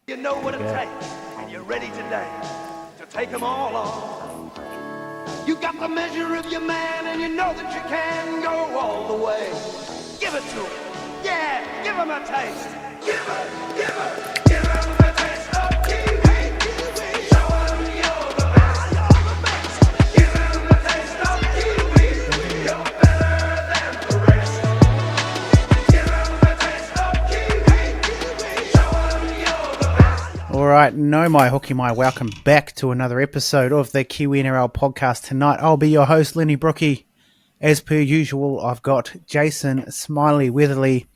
You know what it takes, and you're ready today to take them all on. You got the measure of your man, and you know that you can go all the way. Give it to him. Yeah, give him a taste. Give him a taste of Kiwi. Show him you're the best. Give him a taste of Kiwi. You're better than the rest. Give him a taste of Kiwi. Show him you're the best. All right, no my hooky my, welcome back to another episode of the Kiwi NRL podcast. Tonight I'll be your host, Lenny Brookie. As per usual, I've got Jason Smiley Weatherly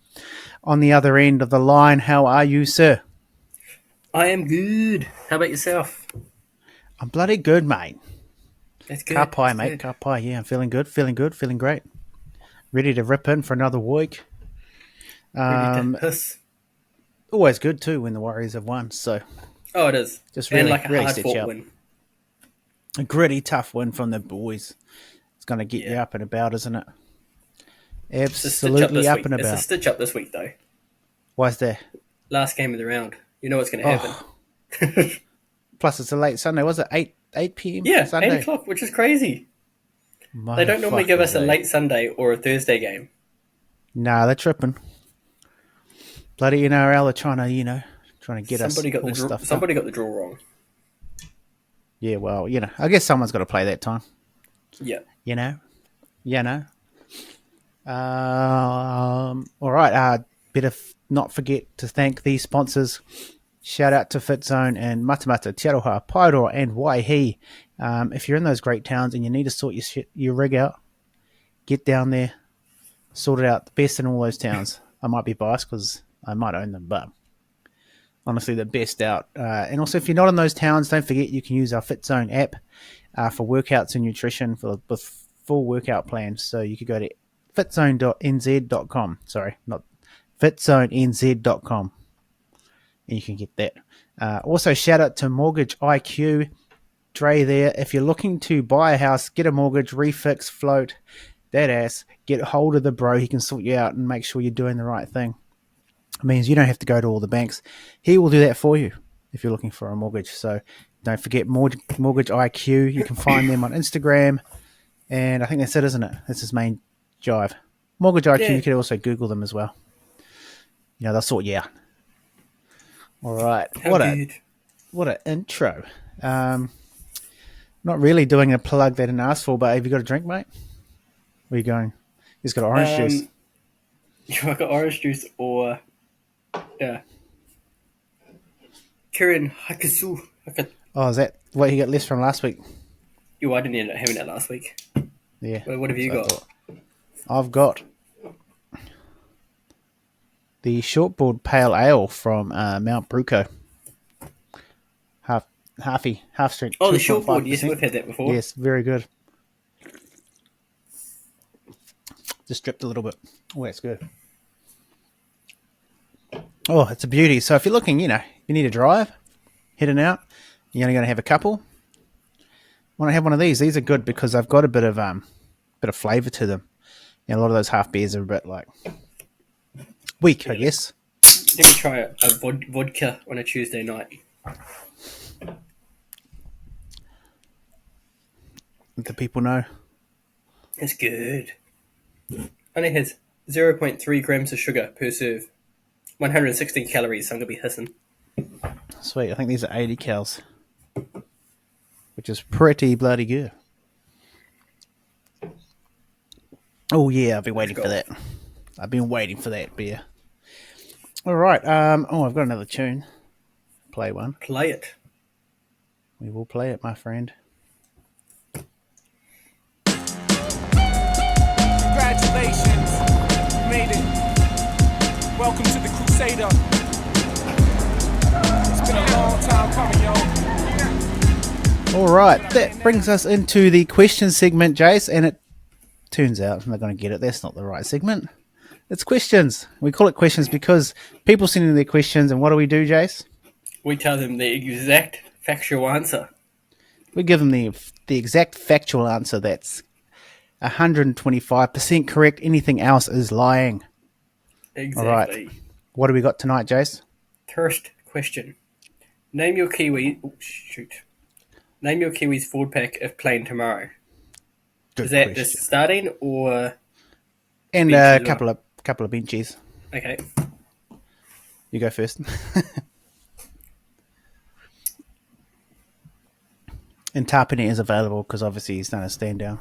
on the other end of the line. How are you, sir? I am good. How about yourself? I'm bloody good, mate. That's good. Ka pai, That's mate. good. Ka pai. Yeah, I'm feeling good, feeling great. Ready to rip in for another week. Ready to piss. Always good too when the Warriors have won. So Oh, it is. just really, and like a really hard stitch fought up. win. A gritty, tough win from the boys. It's going to get you Yeah. up and about, isn't it? It's a stitch up Absolutely this up week. and It's a about. stitch up this week, though. Why's that? Last game of the round. You know what's going to happen. Plus, it's a late Sunday. Was it 8 p.m. Yeah, Sunday? 8 o'clock, which is crazy. They don't normally give us a late Sunday or a Thursday game. Nah, they're tripping. Bloody NRL are trying to get Somebody us got all the draw, stuff. somebody got the draw wrong. Yeah, well, I guess someone's got to play that time. Yeah. All right. Better not forget to thank these sponsors. Shout out to Fitzone and Matamata, Te Aroha, Paeroa, and Waihi. If you're in those great towns and you need to sort your rig out, get down there, sort it out. The best in all those towns. I might be biased because I might own them, but honestly, the best out. And also, if you're not in those towns, don't forget you can use our Fitzone app for workouts and nutrition with full workout plans. So you could go to fitzone.nz.com. Sorry, not fitzonenz.com. And you can get that. Also, shout out to Mortgage IQ. Dre there. If you're looking to buy a house, get a mortgage, refix, float, that ass, get hold of the bro. He can sort you out and make sure you're doing the right thing. It means you don't have to go to all the banks. He will do that for you if you're looking for a mortgage. So don't forget Mortgage IQ. You can find them on Instagram. And I think that's it, isn't it? That's his main jive. Mortgage IQ, Yeah. you could also Google them as well. They'll sort you out. All right. How good. What an intro. Not really doing a plug they didn't ask for, but have you got a drink, mate? Where are you going? He's got orange juice. I got orange juice or Kirin Hakasu. Oh, is that what you got left from last week? Yo, I didn't end up having that last week. Yeah. What have you That's got? what I thought. I've got the shortboard pale ale from Mount Bruco. Half strength. Oh, the shortboard. 2.5%. Yes, we've had that before. Yes, very good. Just dripped a little bit. Oh, that's good. Oh, it's a beauty. So if you're looking, you need a drive, heading out, you're only going to have a couple. Want to have one of these? These are good because they've got a bit of flavour to them. A lot of those half beers are a bit like weak, I guess. Let me try a vodka on a Tuesday night. Let the people know. It's good. Only has 0.3 grams of sugar per serve. 160 calories, so I'm going to be hissing. Sweet. I think these are 80 cals, which is pretty bloody good. Oh, yeah, I've been waiting for that. I've been waiting for that beer. All right. I've got another tune. Play one. Play it. We will play it, my friend. Congratulations, you made it. Welcome to the Crusader. It's been a long time coming, yo. All right, that brings us into the question segment, Jase, and it turns out I'm not going to get it. That's not the right segment. It's questions. We call it questions because people send in their questions, and what do, Jase? We tell them the exact factual answer. We give them the exact factual answer that's 125% correct. Anything else is lying. Exactly. All right. What do we got tonight, Jase? First question. Name your Kiwi. Oh, shoot. Name your Kiwis forward pack if playing tomorrow. Good Is that question. just starting or And bench a as well? couple of benches. Okay. You go first. And Tarpany is available because obviously he's done a stand down.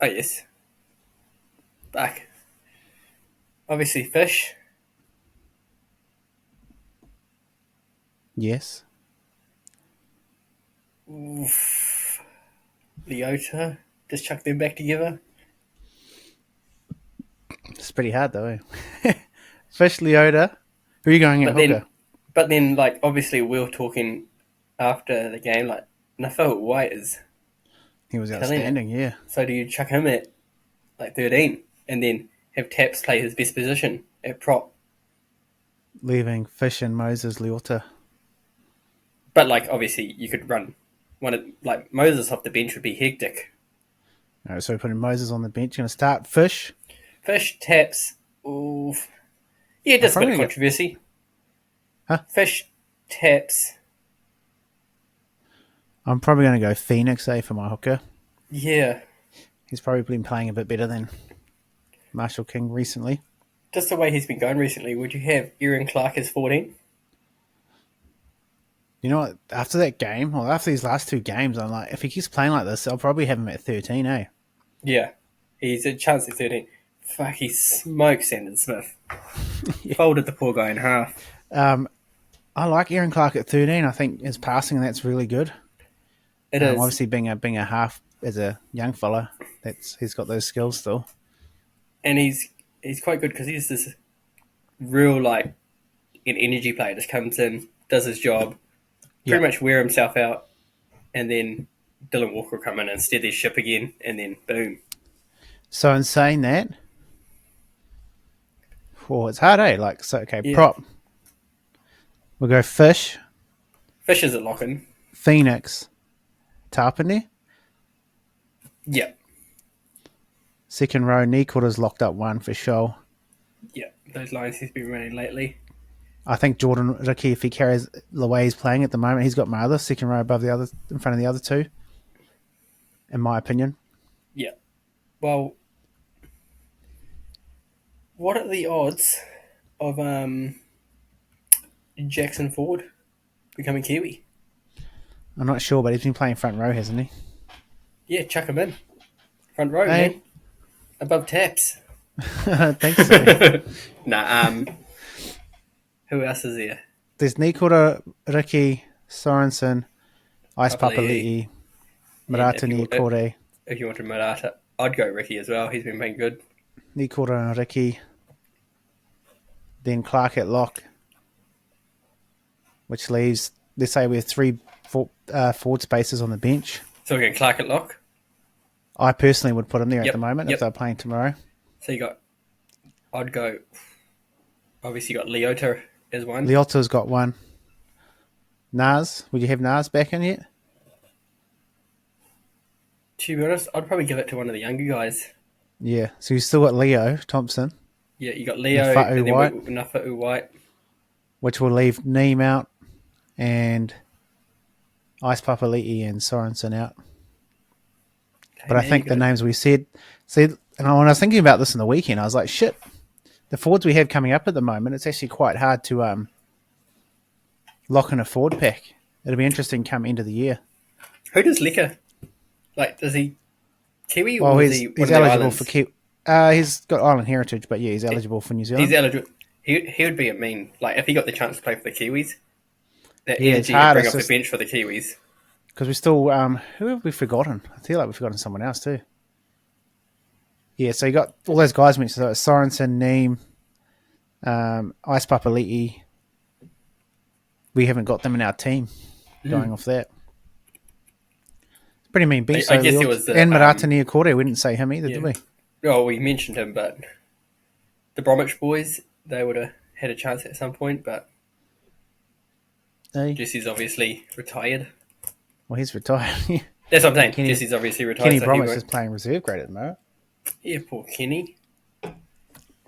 Oh yes. Back. Obviously Fish. Yes. Oof. Leota. Just chuck them back together. It's pretty hard though. Eh? Fish, Leota. Who are you going at hooker? But then, like, obviously we were talking after the game, like, Nufo White is He was killing it. outstanding, yeah. So do you chuck him at, like, 13 and then have Taps play his best position at prop? Leaving Fish and Moses, Leota. But, like, obviously you could run one of, like, Moses off the bench would be hectic. All right, so we're putting Moses on the bench. Going to start Fish. Fish, Taps, oof. Yeah, just a bit of controversy. Huh? Fish, Taps. I'm probably going to go Phoenix, for my hooker. Yeah. He's probably been playing a bit better than Marshall King recently. Just the way he's been going recently, would you have Aaron Clark as 14? You know what? After that game, or after these last two games, I'm like, if he keeps playing like this, I'll probably have him at 13, eh? Yeah. He's a chance at 13. Fuck, he smoked Sandon Smith. Folded the poor guy in half. I like Aaron Clark at 13. I think his passing, that's really good. It is. Obviously, being a half as a young fella, he's got those skills still. And he's quite good because he's this real, like, an energy player. Just comes in, does his job, pretty much wear himself out, and then Dylan Walker will come in and steer their ship again, and then boom. So in saying that, it's hard, eh? Like, so okay, Yeah. prop. We'll go Fish, Fish is a lock-in. Phoenix, Tarpany. Yeah. Second row, knee quarters locked up one for sure. Yeah. Those lines he's been running lately. I think Jordan Ricky, if he carries the way he's playing at the moment, he's got my other second row above the other, in front of the other two. In my opinion. Yeah. Well, what are the odds of Jackson Ford becoming Kiwi? I'm not sure, but he's been playing front row, hasn't he? Yeah, chuck him in. Front row, Hey. man. Above Taps. I think so. Nah, who else is there? There's Nikora, Ricky, Sorensen, Ice Papali'i. Papali'i, Marata And Nikore, if you wanted Murata, I'd go Ricky as well. He's been playing good. Nikora and Ricky. Then Clark at lock, which leaves, let's say we have three forward spaces on the bench. So we're going Clark at lock. I personally would put him there at Yep, the moment if they're playing tomorrow. So I'd go, obviously you got Leota as one. Leota's got one. Nas, would you have Nas back in yet? To be honest, I'd probably give it to one of the younger guys. Yeah, so you've still got Leo Thompson, Yeah, you got Leo, Nufa'u and then White. Nufa'u White. which will leave Neem out and Ice Papali'i and Sorensen out. But I think the names we said, and when I was thinking about this in the weekend, I was like, shit, the forwards we have coming up at the moment, it's actually quite hard to lock in a forward pack. It'll be interesting come end of the year. Who does Liquor? Like, does he Kiwi or Well, is he he's one of the eligible islands? for Kiwi. He's got island heritage, but yeah, he's eligible for New Zealand. He's eligible. He would be a mean, like, if he got the chance to play for the Kiwis, that Yeah, it's energy hard, he'd bring it's off just- the bench for the Kiwis. Because we still, who have we forgotten? I feel like we've forgotten someone else too. Yeah, so you got all those guys mentioned. So it's Sorensen, Neem, Ice Papali'i. We haven't got them in our team going off that. It's pretty mean beat. I guess it was the, and Marata Niokore, we didn't say him either, did we? Well, we mentioned him, but the Bromwich boys, they would have had a chance at some point, but Hey. Jesse's obviously retired. Well, he's retired. That's what I'm saying. Kenny- Jesse's obviously retired. Kenny so he Bromwich won't- is playing reserve grade at the moment. Yeah, poor Kenny.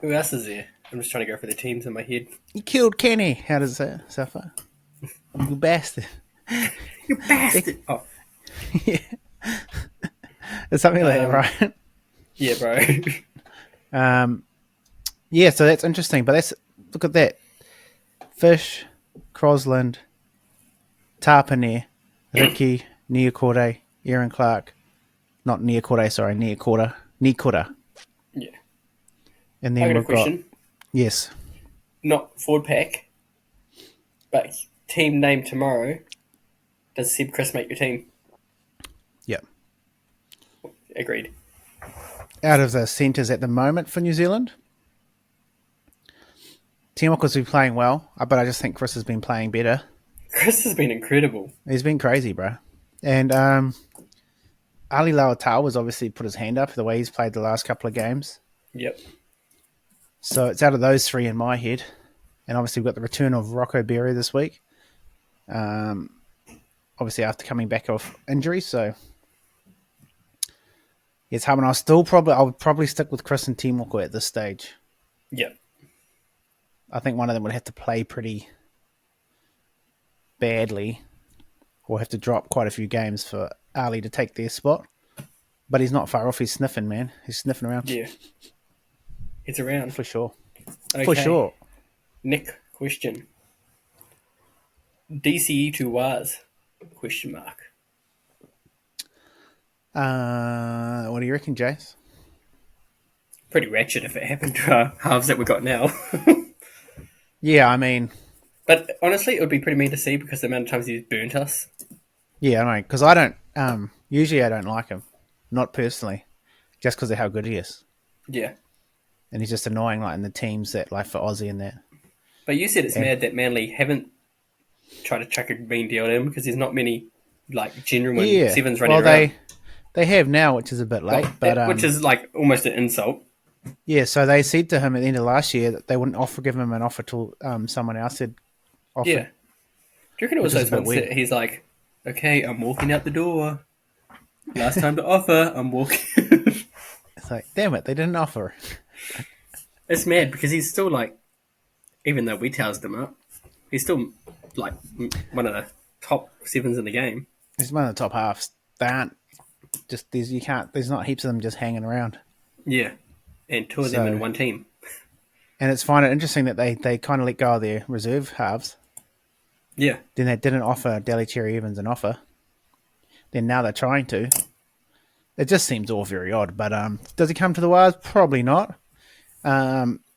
Who else is there? I'm just trying to go for the teams in my head. You killed Kenny. How does that suffer? You bastard. You bastard! Oh, It's something like that, right? yeah, bro. Yeah, so that's interesting. But look at that. Fish, Crosland, Tarpane, Ricky, Niakore, Aaron Clark. Not Niakore, sorry, Nikora. Yeah. And I then got a we've got... question. Yes. Not forward pack, but team name tomorrow. Does Seb Chris make your team? Yep. Agreed. Out of the centres at the moment for New Zealand, Timoko's been playing well, but I just think Chris has been playing better. Chris has been incredible. He's been crazy, bro. And Ali Lauatau has obviously put his hand up the way he's played the last couple of games. Yep. So it's out of those three in my head. And obviously we've got the return of Rocco Berry this week. Obviously after coming back off injury, so it's hard. And I would probably stick with Chris and Timoko at this stage. Yep. I think one of them would have to play pretty badly or have to drop quite a few games for Ali to take their spot. But he's not far off. He's sniffing, man. He's sniffing around. Yeah. It's around. For sure. Okay. For sure. Nick, question. DCE to WAS? Question mark. What do you reckon, Jase? Pretty ratchet if it happened to our halves that we got now. Yeah, I mean... But honestly, it would be pretty mean to see because the amount of times he's burnt us. Yeah, I know. Because I don't... usually I don't like him. Not personally. Just because of how good he is. Yeah. And he's just annoying, like, in the teams that, like, for Aussie and that. But you said it's mad that Manly haven't tried to chuck a mean deal at him because there's not many, like, genuine sevens running around. They have now, which is a bit late. Which is, like, almost an insult. Yeah, so they said to him at the end of last year that they wouldn't give him an offer till someone else had offered. Yeah. Do you reckon it was those ones that he's like, okay, I'm walking out the door. Last time to offer, I'm walking. It's like, damn it, they didn't offer. It's mad because he's still like, even though we towered him up, he's still like one of the top sevens in the game. He's one of the top halves. They aren't just there's not heaps of them just hanging around. Yeah. And two of them in one team. And it's find it interesting that they kind of let go of their reserve halves. Yeah. Then they didn't offer Daly Cherry Evans an offer. Then now they're trying to. It just seems all very odd. But does he come to the Wires? Probably not. Would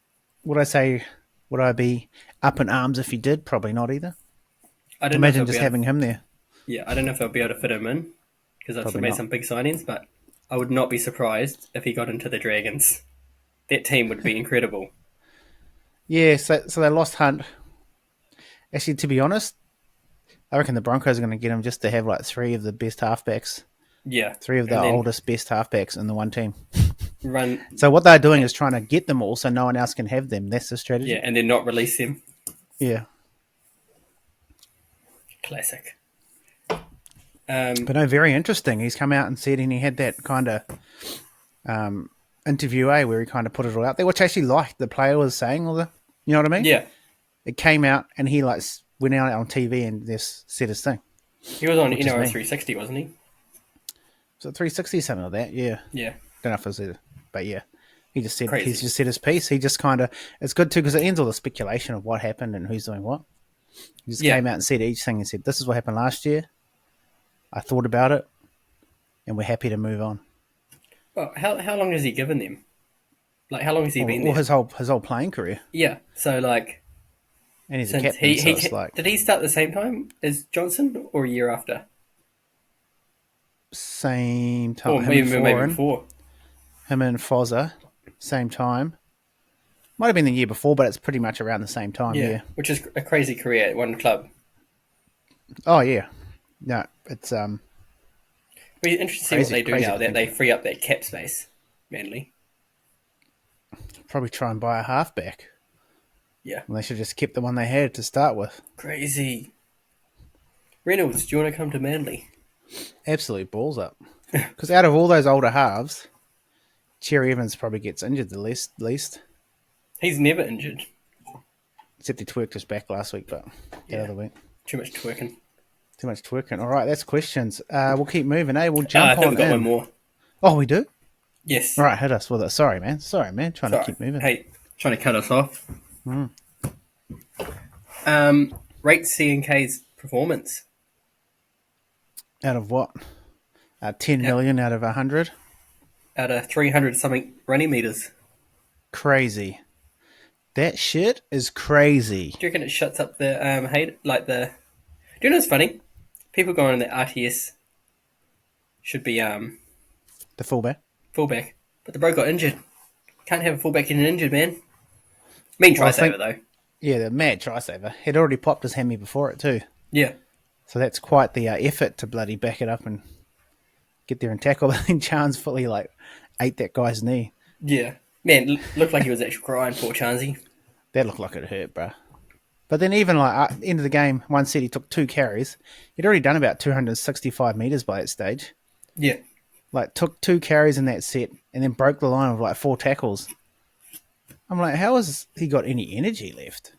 I be up in arms if he did? Probably not either. I don't Imagine just having him there. Yeah, I don't know if they'll be able to fit him in because I've made not. some big signings, but I would not be surprised if he got into the Dragons. That team would be incredible. Yeah, so they lost Hunt. Actually, to be honest, I reckon the Broncos are going to get him just to have like three of the best halfbacks. Yeah. Three of the oldest, best halfbacks in the one team. Run. So what they're doing is trying to get them all so no one else can have them. That's the strategy. Yeah, and then not release them. Yeah. Classic. But no, very interesting. He's come out and said, and he had that kind of interview, where he kind of put it all out there, which I actually liked. The player was saying all the, you know what I mean? Yeah. It came out and he like went out on TV and just said his thing. He was on NRL 360, wasn't he? So 360 something like that, yeah. Yeah. Don't know if it was it, but yeah. He just said Crazy. he's just said his piece. He just kind of, it's good too because it ends all the speculation of what happened and who's doing what. He just came out and said each thing and said, this is what happened last year. I thought about it and we're happy to move on. Well, how long has he given them? Like, how long has he been there? His whole playing career. Yeah, so like... And he's a captain, so it's like... Did he start the same time as Johnson or a year after? Same time. Or maybe before. Him and Fozza, same time. Might have been the year before, but it's pretty much around the same time, yeah. Which is a crazy career at one club. Oh, yeah. No, it's... It'll be interesting to see what they do now, that they free up that cap space, Manly. Probably try and buy a halfback. Yeah. And they should just keep the one they had to start with. Crazy. Reynolds, do you want to come to Manly? Absolute balls up. Because out of all those older halves, Cherry Evans probably gets injured the least. He's never injured. Except he twerked his back last week, but the other week. Too much twerking. Too much twerking. All right, that's questions. We'll keep moving, eh? We'll I jump think on we've got in. one more. Oh, we do? Yes. All right, hit us with it. Sorry, man. Trying to keep moving. Hey, trying to cut us off. Mm. Rate C&K's performance. Out of what? 10 million out of 100? Out of 300 something running meters. Crazy. That shit is crazy. Do you reckon it shuts up the hate? Like the. Do you know what's funny? People going on the RTS should be The fullback. fullback, but the bro got injured. Can't have a fullback getting injured, man. Mean try saver though. Yeah, the mad try saver. He'd already popped his hammy before it too. Yeah. So that's quite the effort to bloody back it up and get there and tackle. And Chance fully ate that guy's knee. Yeah. Man, looked like he was actually crying, poor Chansey. That looked like it hurt, bruh. But then even at the end of the game, one set he took 2 carries. He'd already done about 265 metres by that stage. Yeah. Took 2 carries in that set and then broke the line with 4 tackles. I'm like, how has he got any energy left?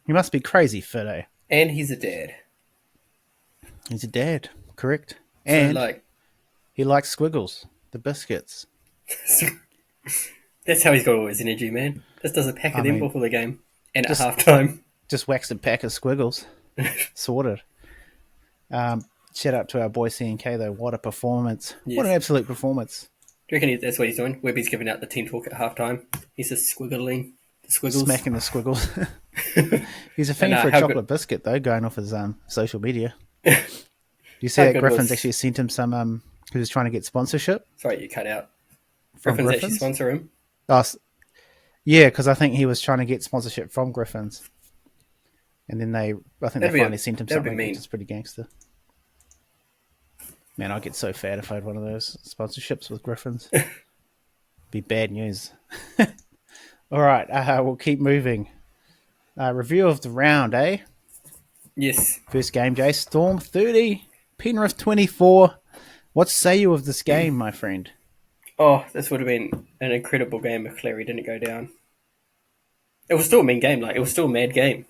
He must be crazy fit, eh? And he's a dad. He's a dad, correct. So, And he likes squiggles, the biscuits. That's how he's got all his energy, man. Just does a pack of them before the game. And at just- halftime. Just waxed a pack of squiggles. Sorted. Shout out to our boy C&K, though. What a performance. Yes. What an absolute performance. Do you reckon that's what he's doing? Webby's giving out the team talk at halftime. He's just squiggling the squiggles. Smacking the squiggles. He's a fiend for a chocolate biscuit, though, going off his social media. You see How that good Griffin's was- actually sent him some, he was trying to get sponsorship. Sorry, you cut out. From Griffin's actually Griffin's? sponsor him. Yeah, because I think he was trying to get sponsorship from Griffin's. And then they finally sent him that'd be something, mean. which is pretty gangster. Man, I'd get so fat if I had one of those sponsorships with Griffins. Be bad news. All right, we'll keep moving. Review of the round, eh? Yes. First game, Jase. Storm 30, Penrith 24. What say you of this game, my friend? Oh, this would have been an incredible game if Clary didn't go down. It was still a mean game. It was still a mad game.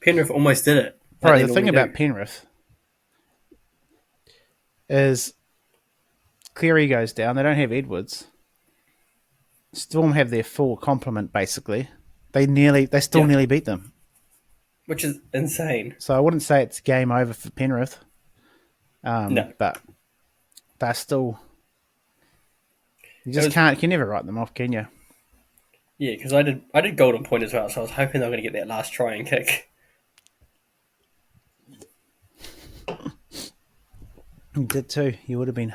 Penrith almost did it. Bro, the thing about Penrith is Cleary goes down. They don't have Edwards. Storm have their full complement, basically. They still nearly beat them. Which is insane. So I wouldn't say it's game over for Penrith. No. But they're still... You can never write them off, can you? Yeah, because I did golden point as well, so I was hoping they were going to get that last try and kick. You did too. You would have been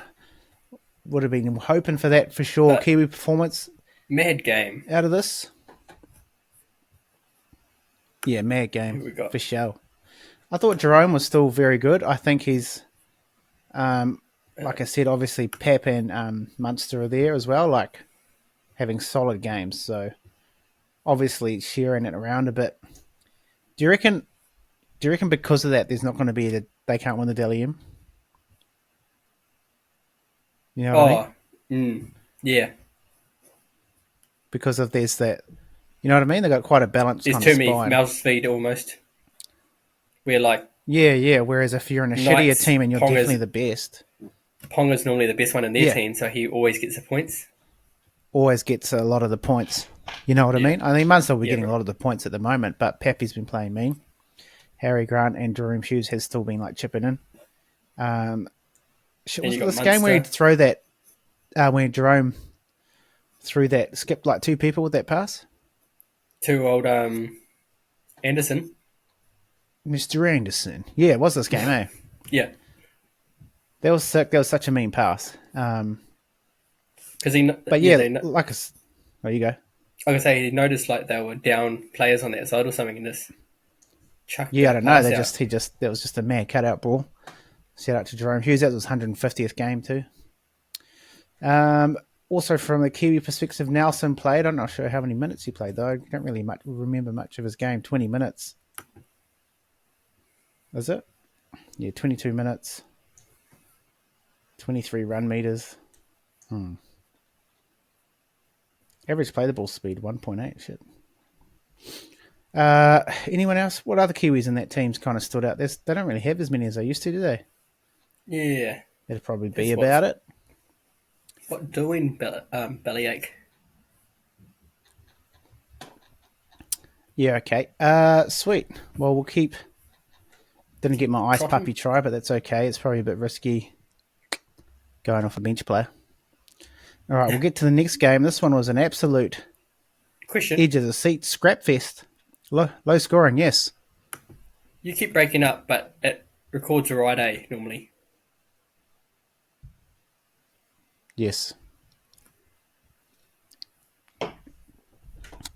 hoping for that for sure. Kiwi performance Mad game. out of this. Yeah, mad Who we game got? for sure. I thought Jerome was still very good. I think he's, like I said, obviously Pep and Munster are there as well, having solid games. So obviously sharing it around a bit. Do you reckon because of that, there's not going to be they can't win the Dally M? You know what I mean? Yeah. Because of there's that, you know what I mean? They got quite a balanced There's kind too of many spine. mouths to feed almost. We're Yeah. Whereas if you're in a Knights, shittier team and you're Pongers. definitely the best, Ponga's normally the best one in their Yeah. team, so he always gets the points. always gets a lot of the points. You know what I mean? I mean, Munster will be getting bro. a lot of the points at the moment, but Pepe's been playing mean. Harry Grant and Jerome Hughes has still been chipping in. Was you it got this game where he'd Munster. throw that, when Jerome threw that, skipped 2 people with that pass? To old Anderson. Mr. Anderson. Yeah, it was this game, eh? Yeah. That was sick. That was such a mean pass. Because he... But yeah, they, there you go. I was going to say, he noticed they were down players on that side or something and just chucked Yeah, I that don't know. pass They out. that was just a mad cutout ball. Shout out to Jerome Hughes. That was his 150th game too. Also from the Kiwi perspective, Nelson played. I'm not sure how many minutes he played though. I don't really remember much of his game. 20 minutes. Was it? Yeah, 22 minutes. 23 run meters. Average play the ball speed 1.8. Shit. Anyone else? What other Kiwis in that team's kind of stood out? They don't really have as many as they used to, do they? Yeah. It'd probably be That's about it. What doing, Bellyache? Yeah, okay. Sweet. Well, we'll keep... Didn't get my ice Trotting? puppy try, but that's okay. It's probably a bit risky going off a bench player. All right, we'll get to the next game. This one was an absolute Question. edge of the seat scrap fest. Low scoring, yes. You keep breaking up, but it records a right A normally. Yes.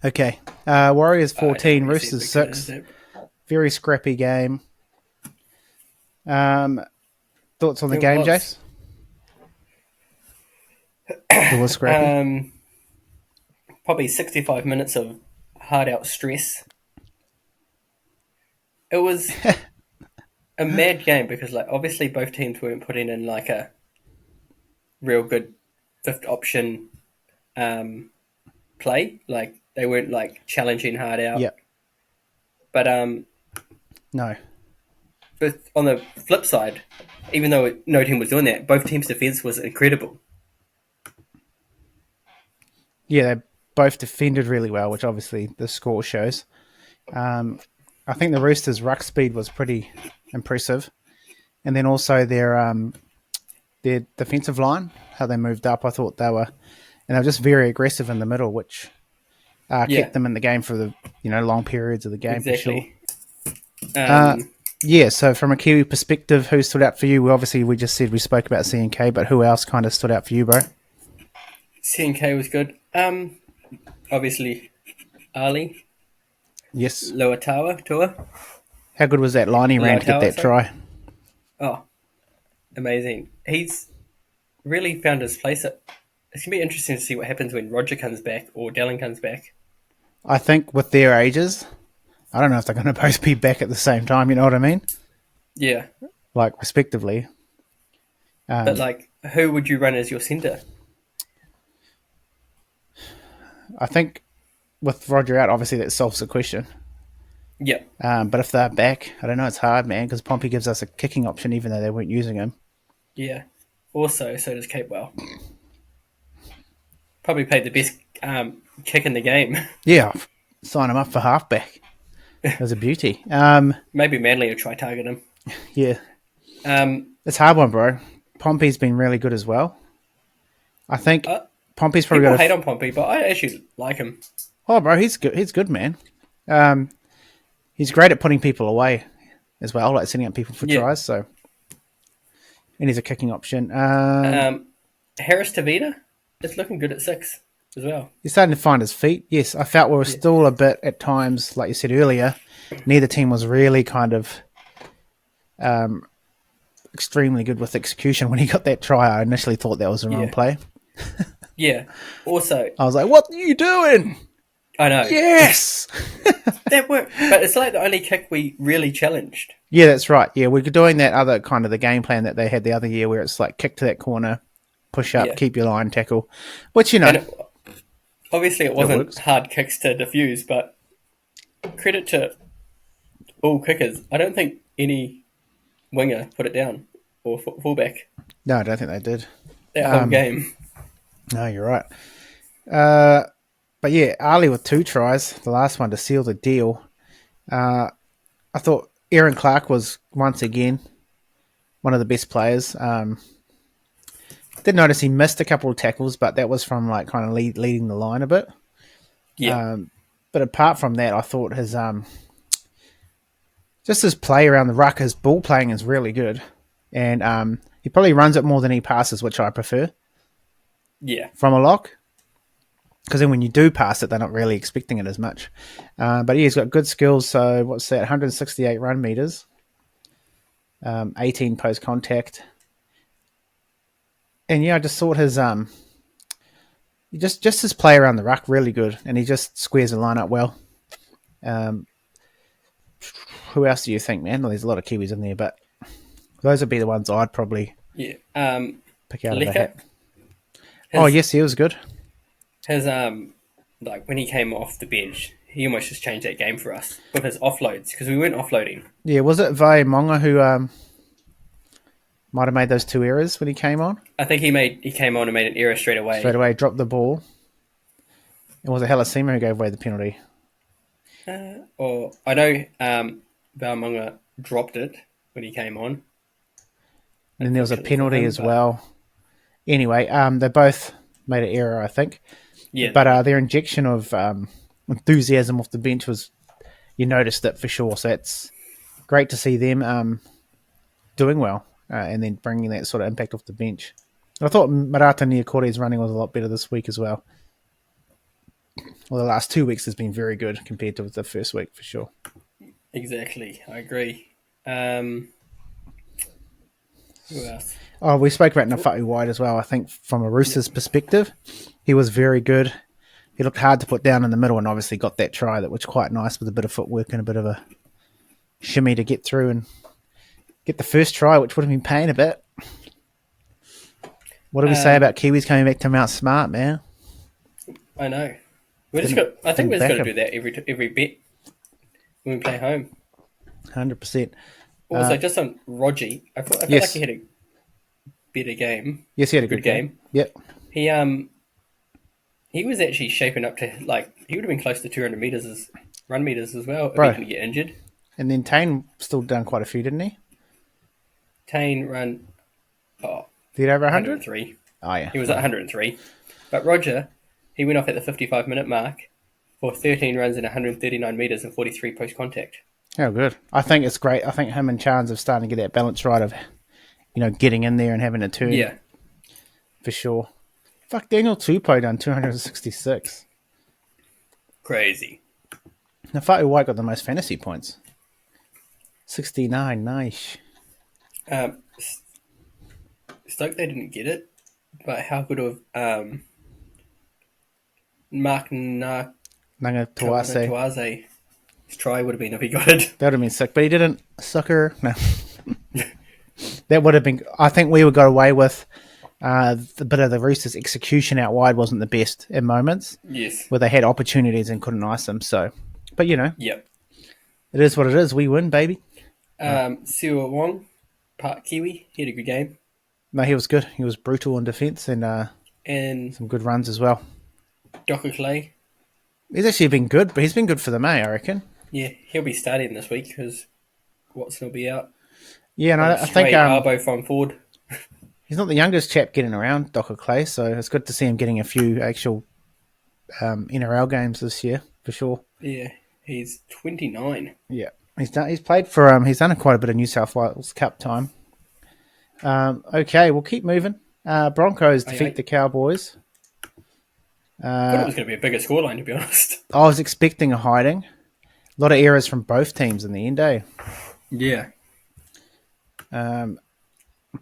Okay. Warriors 14, Roosters 6. Very scrappy game. Thoughts on the game, Jase? It was scrappy. Probably 65 minutes of hard out stress. It was a mad game because, like, obviously both teams weren't putting in like a real good fifth option play. Like they weren't like challenging hard out. Yep. But No. But on the flip side, even though no team was doing that, both teams' defense was incredible. Yeah, they both defended really well, which obviously the score shows. I think the Roosters' ruck speed was pretty impressive, and then also their defensive line, how they moved up. I thought they were just very aggressive in the middle, which kept them in the game for the long periods of the game. Exactly. For sure. Yeah, so from a Kiwi perspective, who stood out for you? We just said we spoke about CNK, but who else kind of stood out for you, bro? CNK was good. Obviously, Ali. Yes. Loatawa Toa. How good was that line he ran to get that try? Oh, amazing. He's really found his place. It's going to be interesting to see what happens when Roger comes back or Dallin comes back. I think with their ages, I don't know if they're going to both be back at the same time, you know what I mean? Yeah. Like, respectively. But, like, who would you run as your centre? I think with Roger out, obviously that solves the question. Yeah. But if they're back, I don't know, it's hard, man, because Pompey gives us a kicking option even though they weren't using him. Yeah. Also, so does Capewell. Probably played the best kick in the game. Yeah, sign him up for halfback. It was a beauty. Maybe Manly will try target him. Yeah. It's a hard one, bro. Pompey's been really good as well. I think Pompey's probably people hate on Pompey, but I actually like him. Oh, bro, he's good. He's good, man. He's great at putting people away as well, like setting up people for tries. So, and he's a kicking option. Harris Tavita is looking good at 6 as well. He's starting to find his feet. Yes, I felt we were still a bit at times, like you said earlier. Neither team was really kind of extremely good with execution. When he got that try, I initially thought that was the wrong play. Yeah. Also, I was like, "What are you doing?" I know. Yes, that worked. But it's like the only kick we really challenged. Yeah, that's right. Yeah, we're doing that other kind of the game plan that they had the other year, where it's like kick to that corner, push up, keep your line, tackle. Which obviously it wasn't hard kicks to defuse, but credit to all kickers. I don't think any winger put it down or fullback. No, I don't think they did. That whole game. No, you're right. But yeah, Ali with 2 tries, the last one to seal the deal. I thought Aaron Clark was once again one of the best players. Did notice he missed a couple of tackles, but that was from like kind of leading the line a bit. Yeah. But apart from that, I thought his just his play around the ruck, his ball playing is really good, and he probably runs it more than he passes, which I prefer. Yeah. From a lock. Because then when you do pass it, they're not really expecting it as much. But he's got good skills. So what's that? 168 run meters, 18 post contact, and I just thought his just his play around the ruck really good, and he just squares the line up well. Who else do you think, man? Well, there's a lot of Kiwis in there, but those would be the ones I'd probably pick out of the hat. Yes, he was good. His like when he came off the bench, he almost just changed that game for us with his offloads because we weren't offloading. Yeah, was it Vai Monga who might have made those 2 errors when he came on? I think he came on and made an error straight away. Dropped the ball. It was Halasima who gave away the penalty. Or I know Valmonga dropped it when he came on. And then there was a penalty as well. Anyway, they both made an error, I think. Yeah. But their injection of enthusiasm off the bench was, you noticed it for sure. So it's great to see them doing well and then bringing that sort of impact off the bench. I thought Marata Niakore's running was a lot better this week as well. Well, the last 2 weeks has been very good compared to the first week for sure. Exactly, I agree. Who else? Oh, we spoke about Nafa'u White as well. I think from a Roosters perspective, he was very good. He looked hard to put down in the middle and obviously got that try that was quite nice with a bit of footwork and a bit of a shimmy to get through and get the first try, which would have been paying a bit. What do we say about Kiwis coming back to Mount Smart, man? I know. I think we're just going to do that every bit when we play home. 100%. Also, just on Rogie, I feel like he had a better game. Yes, he had a good game. Yep. He was actually shaping up to, he would have been close to 200 metres run meters as well if he didn't get injured. And then Tane still done quite a few, didn't he? Tane ran... Did he over 100? 103. Oh, yeah. He was at 103. But Roger, he went off at the 55-minute mark for 13 runs and 139 metres and 43 post-contact. Oh, good. I think it's great. I think him and Chance have started to get that balance right of, getting in there and having a turn. Yeah. For sure. Fuck, Daniel Tupou done 266. Crazy. Nafa'u White got the most fantasy points. 69, nice. Stoke, they didn't get it, but how good of Mark Nangatuase. His try would have been if he got it. That would have been sick, but he didn't. Sucker. No. That would have been... I think we would got away with the bit of the Roosters' execution out wide wasn't the best in moments. Yes. Where they had opportunities and couldn't ice them, so... But, Yep. It is what it is. We win, baby. Siwa Wong, part Kiwi, he had a good game. No, he was good. He was brutal in defence and some good runs as well. Docker Clay. He's actually been good, but he's been good for the May, I reckon. Yeah, he'll be starting this week because Watson will be out. Yeah, and I think... Arbo from forward. He's not the youngest chap getting around, Docker Clay, so it's good to see him getting a few actual NRL games this year, for sure. Yeah, he's 29. Yeah, he's played for... he's done quite a bit of New South Wales Cup time. Okay, we'll keep moving. Broncos defeat the Cowboys. I thought it was going to be a bigger scoreline, to be honest. I was expecting a hiding. A lot of errors from both teams in the end, eh? Yeah. I'm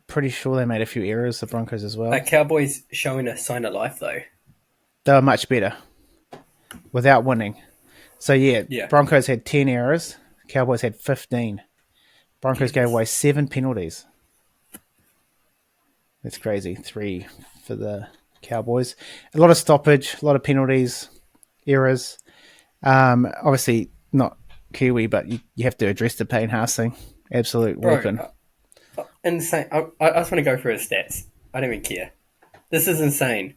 pretty sure they made a few errors, the Broncos as well. Cowboys showing a sign of life, though. They were much better without winning. So, yeah. Broncos had 10 errors. Cowboys had 15. Broncos gave away 7 penalties. That's crazy. 3 for the Cowboys. A lot of stoppage, a lot of penalties, errors. Obviously, not Kiwi, but you have to address the Payne Haas thing. Absolute weapon. Insane. I just want to go through his stats. I don't even care. This is insane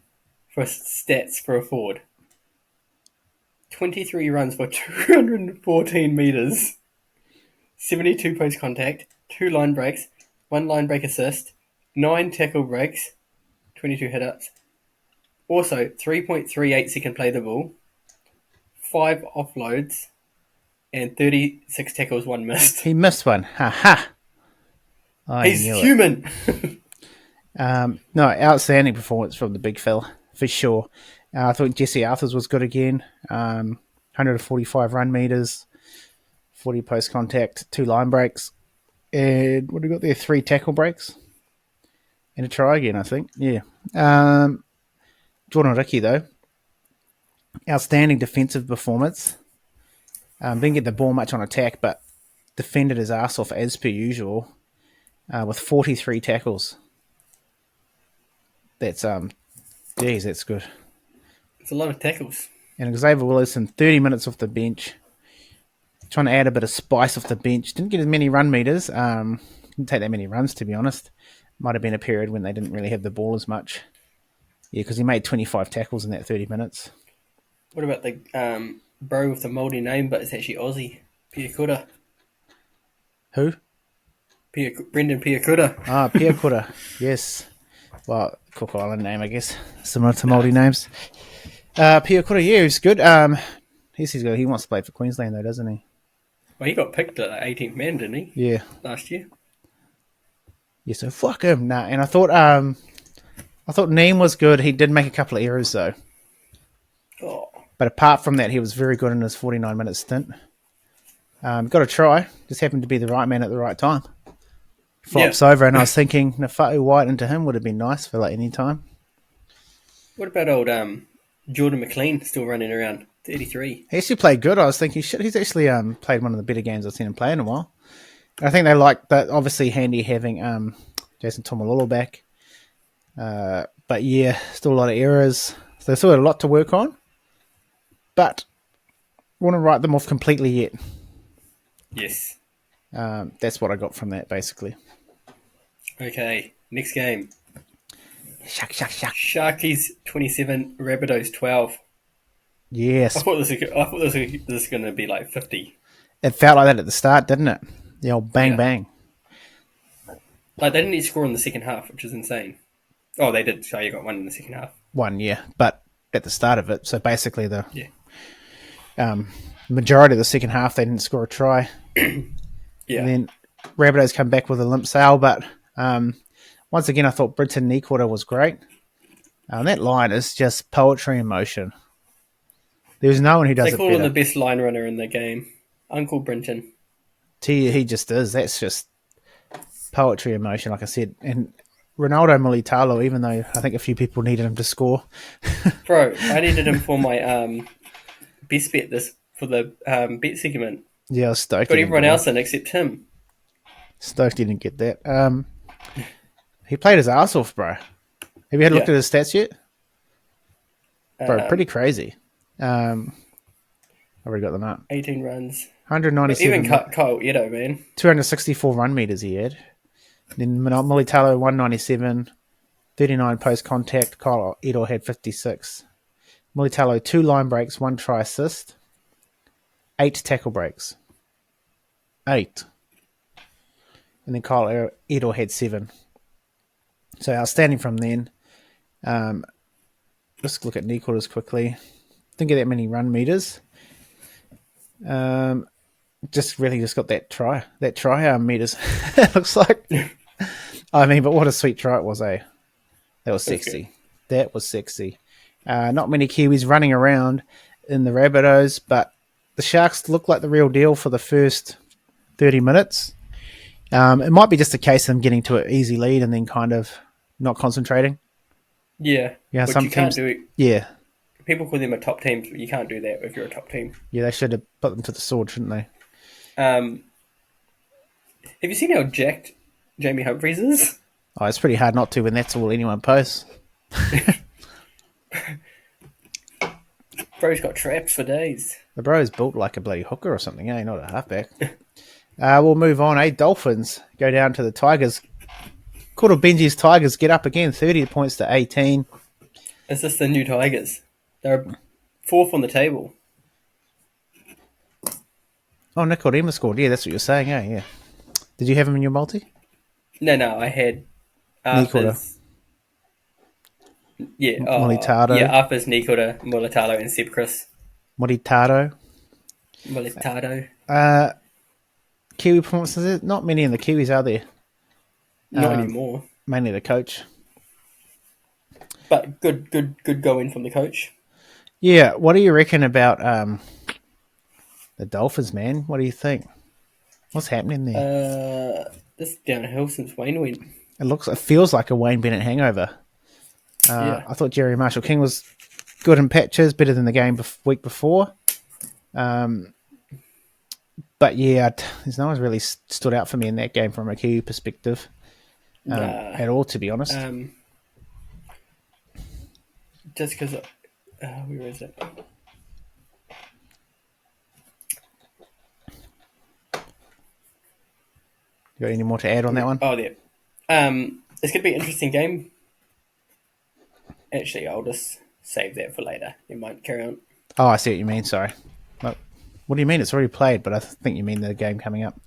for stats for a forward. 23 runs for 214 metres, 72 post contact, 2 line breaks, 1 line break assist, 9 tackle breaks, 22 hit ups. Also, 3.38 second play the ball, 5 offloads, and 36 tackles, 1 missed. He missed one. Ha ha. He's human. No, outstanding performance from the big fella, for sure. I thought Jesse Arthurs was good again. 145 run meters, 40 post contact, 2 line breaks, and what have we got there? 3 tackle breaks, and a try again, I think. Yeah. Jordan Ricky, though, outstanding defensive performance. Didn't get the ball much on attack, but defended his ass off as per usual. With 43 tackles. That's, geez, that's good. It's a lot of tackles. And Xavier Willison, 30 minutes off the bench. Trying to add a bit of spice off the bench. Didn't get as many run meters. Didn't take that many runs, to be honest. Might have been a period when they didn't really have the ball as much. Yeah, because he made 25 tackles in that 30 minutes. What about the bro with the Māori name, but it's actually Aussie? Piakura. Who? Brendan Piakura. Ah, Piakura. Yes. Well, Cook Island name, I guess. Similar to Māori names. Piakura, yeah, he's good. He wants to play for Queensland, though, doesn't he? Well, he got picked at 18th man, didn't he? Yeah. Last year. Yeah, so fuck him. Nah, and I thought Neem was good. He did make a couple of errors, though. Oh. But apart from that, he was very good in his 49-minute stint. Got a try. Just happened to be the right man at the right time. Flops over, and I was thinking Nafa'u White into him would have been nice for like any time. What about old Jordan McLean still running around? 33. He actually played good. I was thinking, shit, he's actually played one of the better games I've seen him play in a while. And I think they like that. Obviously, handy having Jason Tomalolo back. But yeah, still a lot of errors. So they still had a lot to work on. But I want to write them off completely yet. Yes. That's what I got from that, basically. Okay, next game. Shuck. Sharkies 27, Rabbitohs 12. Yes. I thought this was going to be like 50. It felt like that at the start, didn't it? The old bang, bang. Like, they didn't even score in the second half, which is insane. Oh, they did. So you got one in the second half. One, yeah. But at the start of it. So basically the majority of the second half, they didn't score a try. Yeah. And then Rabbitohs come back with a limp sail. But once again, I thought Brenton Nikora was great. That line is just poetry in motion. There's no one who does it better. They call him the best line runner in the game. Uncle Brenton. He just is. That's just poetry in motion, like I said. And Ronaldo Mulitalo, even though I think a few people needed him to score. Bro, I needed him for my best bet for the bet segment. Yeah, I was stoked. Got everyone else in except him. Stoked didn't get that. He played his ass off, bro. Have you had a look at his stats yet? Bro, pretty crazy. I've already got them up. 18 runs. 197. Even Kyle Edo, man. 264 run meters he had. Then Mulitalo 197, 39 post contact. Kyle Edo had 56. Mulitalo 2 line breaks, 1 try assist, 8 tackle breaks. 8. And then Kyle Edo had 7. So outstanding from then. Let's look at Nikolas quickly. Didn't get that many run meters. Just got that try. That try meters. It looks like. I mean, but what a sweet try it was, eh? That was sexy. That was sexy. Not many Kiwis running around in the Rabbitohs, but the Sharks looked like the real deal for the first 30 minutes. It might be just a case of them getting to an easy lead and then kind of not concentrating. Yeah. Yeah, but some you can't teams, do it. Yeah. People call them a top team, but you can't do that if you're a top team. Yeah, they should have put them to the sword, shouldn't they? Have you seen how jacked Jamie Humphries is? Oh, it's pretty hard not to when that's all anyone posts. Bro's got traps for days. The bro's built like a bloody hooker or something, eh? Not a halfback. We'll move on, eh? Dolphins go down to the Tigers. Cordell Benji's Tigers get up again, 30 points to 18. Is this the new Tigers? They're 4th on the table. Oh, Nikodema scored. Yeah, that's what you're saying, eh? Yeah. Did you have him in your multi? No, I had Nikora. Yeah. Mulitalo. Yeah, Arthur's Nikora, Mulitalo, and Seb Chris. Mulitalo. Kiwi performances. Not many in the Kiwis, are there? Not anymore. Mainly the coach. But good going from the coach. Yeah, what do you reckon about the Dolphins, man? What do you think? What's happening there? This downhill since Wayne went. It feels like a Wayne Bennett hangover. I thought Jerry Marshall King was good in patches, better than the game week before. But yeah, there's no one's really stood out for me in that game from a Kiwi perspective at all, to be honest. Just because, where is it? got any more to add on that one? Oh, there. It's going to be an interesting game. Actually, I'll just save that for later. You might carry on. Oh, I see what you mean. Sorry. Well, what do you mean? It's already played, but I think you mean the game coming up.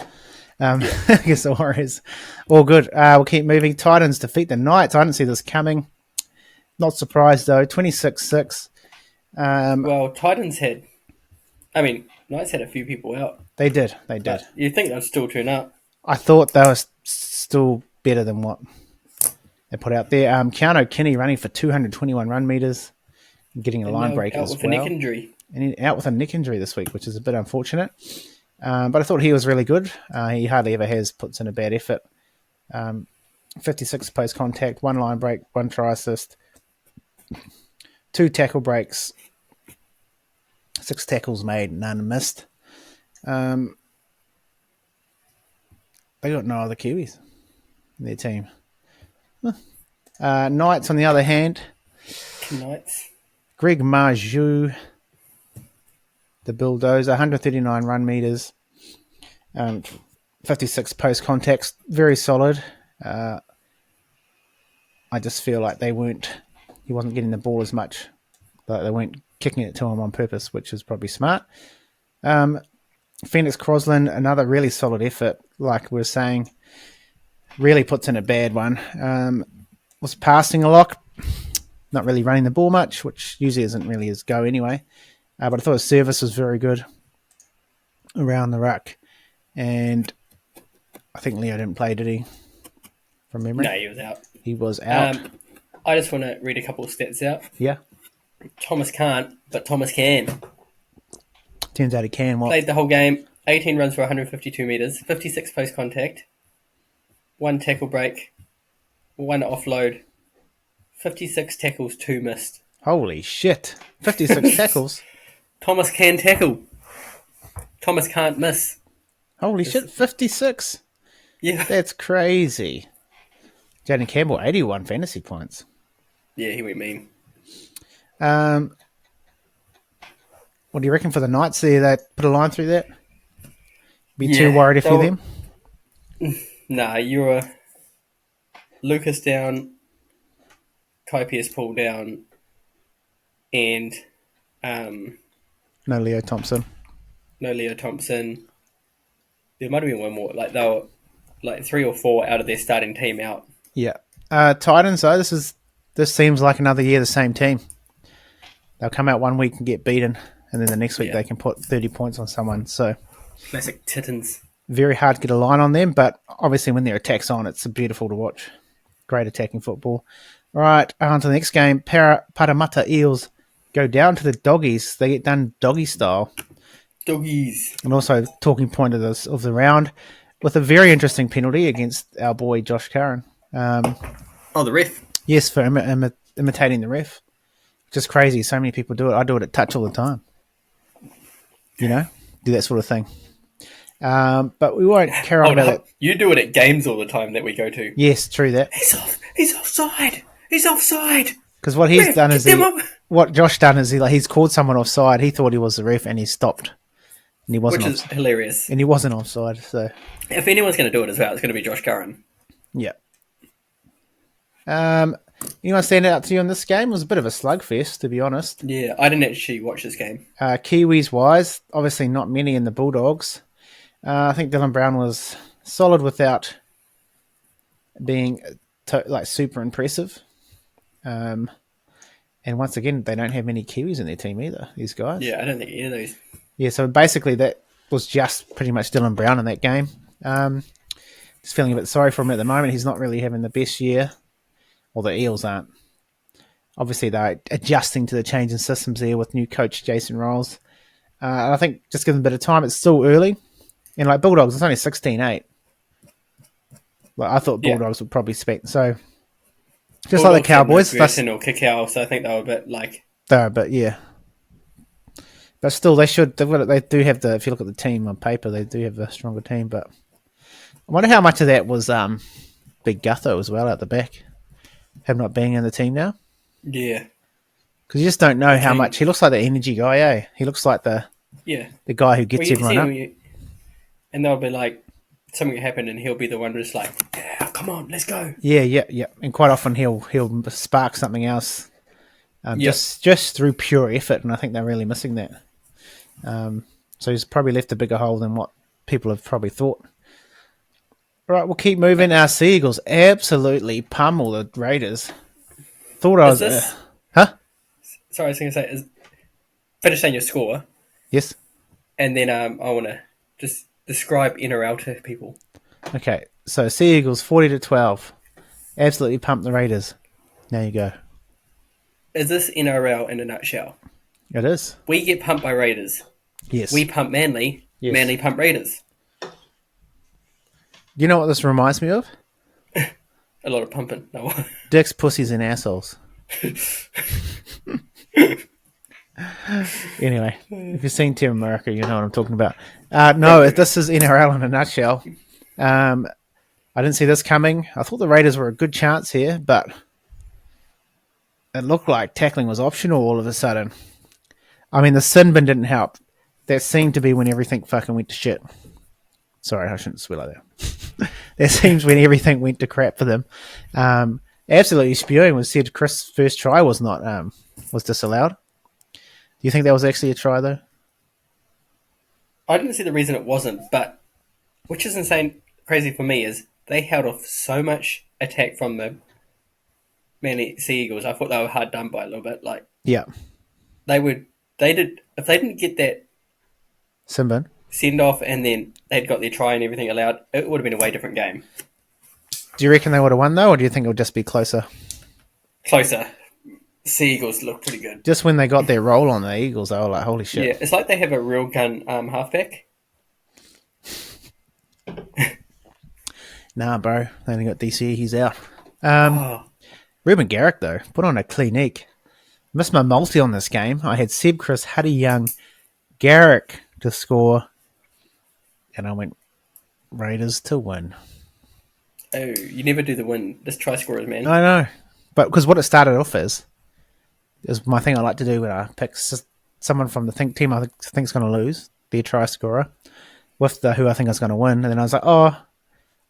I guess the Warriors. All good. We'll keep moving. Titans defeat the Knights. I didn't see this coming. Not surprised, though. 26-6. Well, Knights had a few people out. They did. But you think they'd still turn up. I thought they were still better than what they put out there. Keanu Kinney running for 221 run meters, getting a line break as well. Out with a neck injury. And he's out with a neck injury this week, which is a bit unfortunate. But I thought he was really good. He hardly ever puts in a bad effort. 56 post contact, 1 line break, 1 try assist, 2 tackle breaks, 6 tackles made, none missed. They got no other Kiwis in their team. Knights, on the other hand, Knights. Greg Marju, the bulldozer, 139 run meters, 56 post contacts, very solid. I just feel like he wasn't getting the ball as much, but they weren't kicking it to him on purpose, which is probably smart. Phoenix Crosland, another really solid effort, like we were saying, really puts in a bad one. Was passing a lot, not really running the ball much, which usually isn't really his go anyway. But I thought his service was very good around the ruck. And I think Leo didn't play, did he? From memory? No, he was out. He was out. I just want to read a couple of stats out. Yeah. Thomas can't, but Thomas can. Turns out he can. What? Played the whole game, 18 runs for 152 metres, 56 post contact, 1 tackle break, 1 offload, 56 tackles, 2 missed. Holy shit. 56 tackles? Thomas can tackle. Thomas can't miss. Holy shit, 56? Yeah. That's crazy. Jaden Campbell, 81 fantasy points. Yeah, he went mean. What do you reckon for the Knights there? They put a line through that? Be too Yeah, worried if you're them? Nah, you're Lucas down, Kaipius Paul down, and No Leo Thompson. no Leo Thompson. There might have been one more. Like they were like 3 or 4 out of their starting team out. Yeah. Titans, though, this seems like another year the same team. They'll come out one week and get beaten, and then the next week they can put 30 points on someone. So Classic Titans. very hard to get a line on them, but obviously when their attack's on, it's beautiful to watch. Great attacking football. All right, on to the next game. Parramatta Eels go down to the Doggies. They get done doggy style. Doggies. And also talking point of the round with a very interesting penalty against our boy Josh Curran. The ref. Yes, for imitating the ref. Just crazy. So many people do it. I do it at touch all the time. You know, do that sort of thing. But we won't carry on about it. You do it at games all the time that we go to. Yes, true that. He's offside. He's offside. Because what he's done is what Josh done is he's called someone offside. He thought he was the ref and he stopped. And he wasn't. Which is hilarious. And he wasn't offside. So if anyone's going to do it as well, it's going to be Josh Curran. Yeah. Anyone stand out to you in this game? It was a bit of a slugfest, to be honest. Yeah, I didn't actually watch this game. Kiwis wise, obviously not many in the Bulldogs. I think Dylan Brown was solid without being super impressive. And once again, they don't have many Kiwis in their team either, these guys. Yeah, I don't think either of those. Yeah, so basically that was just pretty much Dylan Brown in that game. Just feeling a bit sorry for him at the moment. He's not really having the best year. Well, the Eels aren't. Obviously, they're adjusting to the change in systems there with new coach Jason Rolls. And I think just give them a bit of time. It's still early. And like Bulldogs, it's only 16-8. Like I thought Bulldogs would probably spec. So just Bulldogs like the Cowboys. Or Kikau, so I think they were a bit like... But yeah. But still, they should. They do have the... If you look at the team on paper, they do have a stronger team. But I wonder how much of that was Big Gutho as well out the back. Him not being in the team now. Yeah. Because you just don't know how much... He looks like the energy guy, eh? He looks like the guy who gets everyone up. And they'll be like something happened and he'll be the one just like, yeah, come on, let's go. Yeah. And quite often he'll spark something else, Yep. just through pure effort, and I think they're really missing that. So he's probably left a bigger hole than what people have probably thought. All right, we'll keep moving. Our Sea Eagles absolutely pummel the Raiders. Thought I was... huh? Sorry, I was going to say, finish saying your score, Yes? and then I want to just describe NRL to people. Okay, so Sea Eagles 40-12. Absolutely pumped the Raiders. There you go. Is this NRL in a nutshell? It is. We get pumped by Raiders. Yes. We pump Manly. Yes. Manly pump Raiders. You know what this reminds me of? A lot of pumping. No. Dicks, pussies, and assholes. Anyway, if you've seen Team America, you know what I'm talking about. No, this is NRL in a nutshell. I didn't see this coming. I thought the Raiders were a good chance here, but it looked like tackling was optional all of a sudden. I mean, the sin bin didn't help. That seemed to be when everything fucking went to shit. Sorry, I shouldn't swear like that. That seems when everything went to crap for them. Absolutely spewing was said Chris' first try was not was disallowed. Do you think that was actually a try though? I didn't see the reason it wasn't, but which is insane, crazy for me is they held off so much attack from the Manly Sea Eagles. I thought they were hard done by a little bit. Like Yeah. if they didn't get that Simbin. send off and then they'd got their try and everything allowed, it would have been a way different game. Do you reckon they would have won though, or do you think it would just be closer? Closer. Sea Eagles look pretty good. Just when they got their roll on the Eagles, they were like, holy shit. Yeah, it's like they have a real gun halfback. Nah, bro. They only got DC. He's out. Oh, Ruben Garrick, though, put on a clinique. Missed my multi on this game. I had Seb, Chris, Huddy, Young, Garrick to score, and I went Raiders to win. oh, you never do the win. This try scorers, man. I know. But because what it started off as is my thing I like to do when I pick someone from the team I think's going to lose, be a try scorer, with who I think is going to win. And then I was like, oh,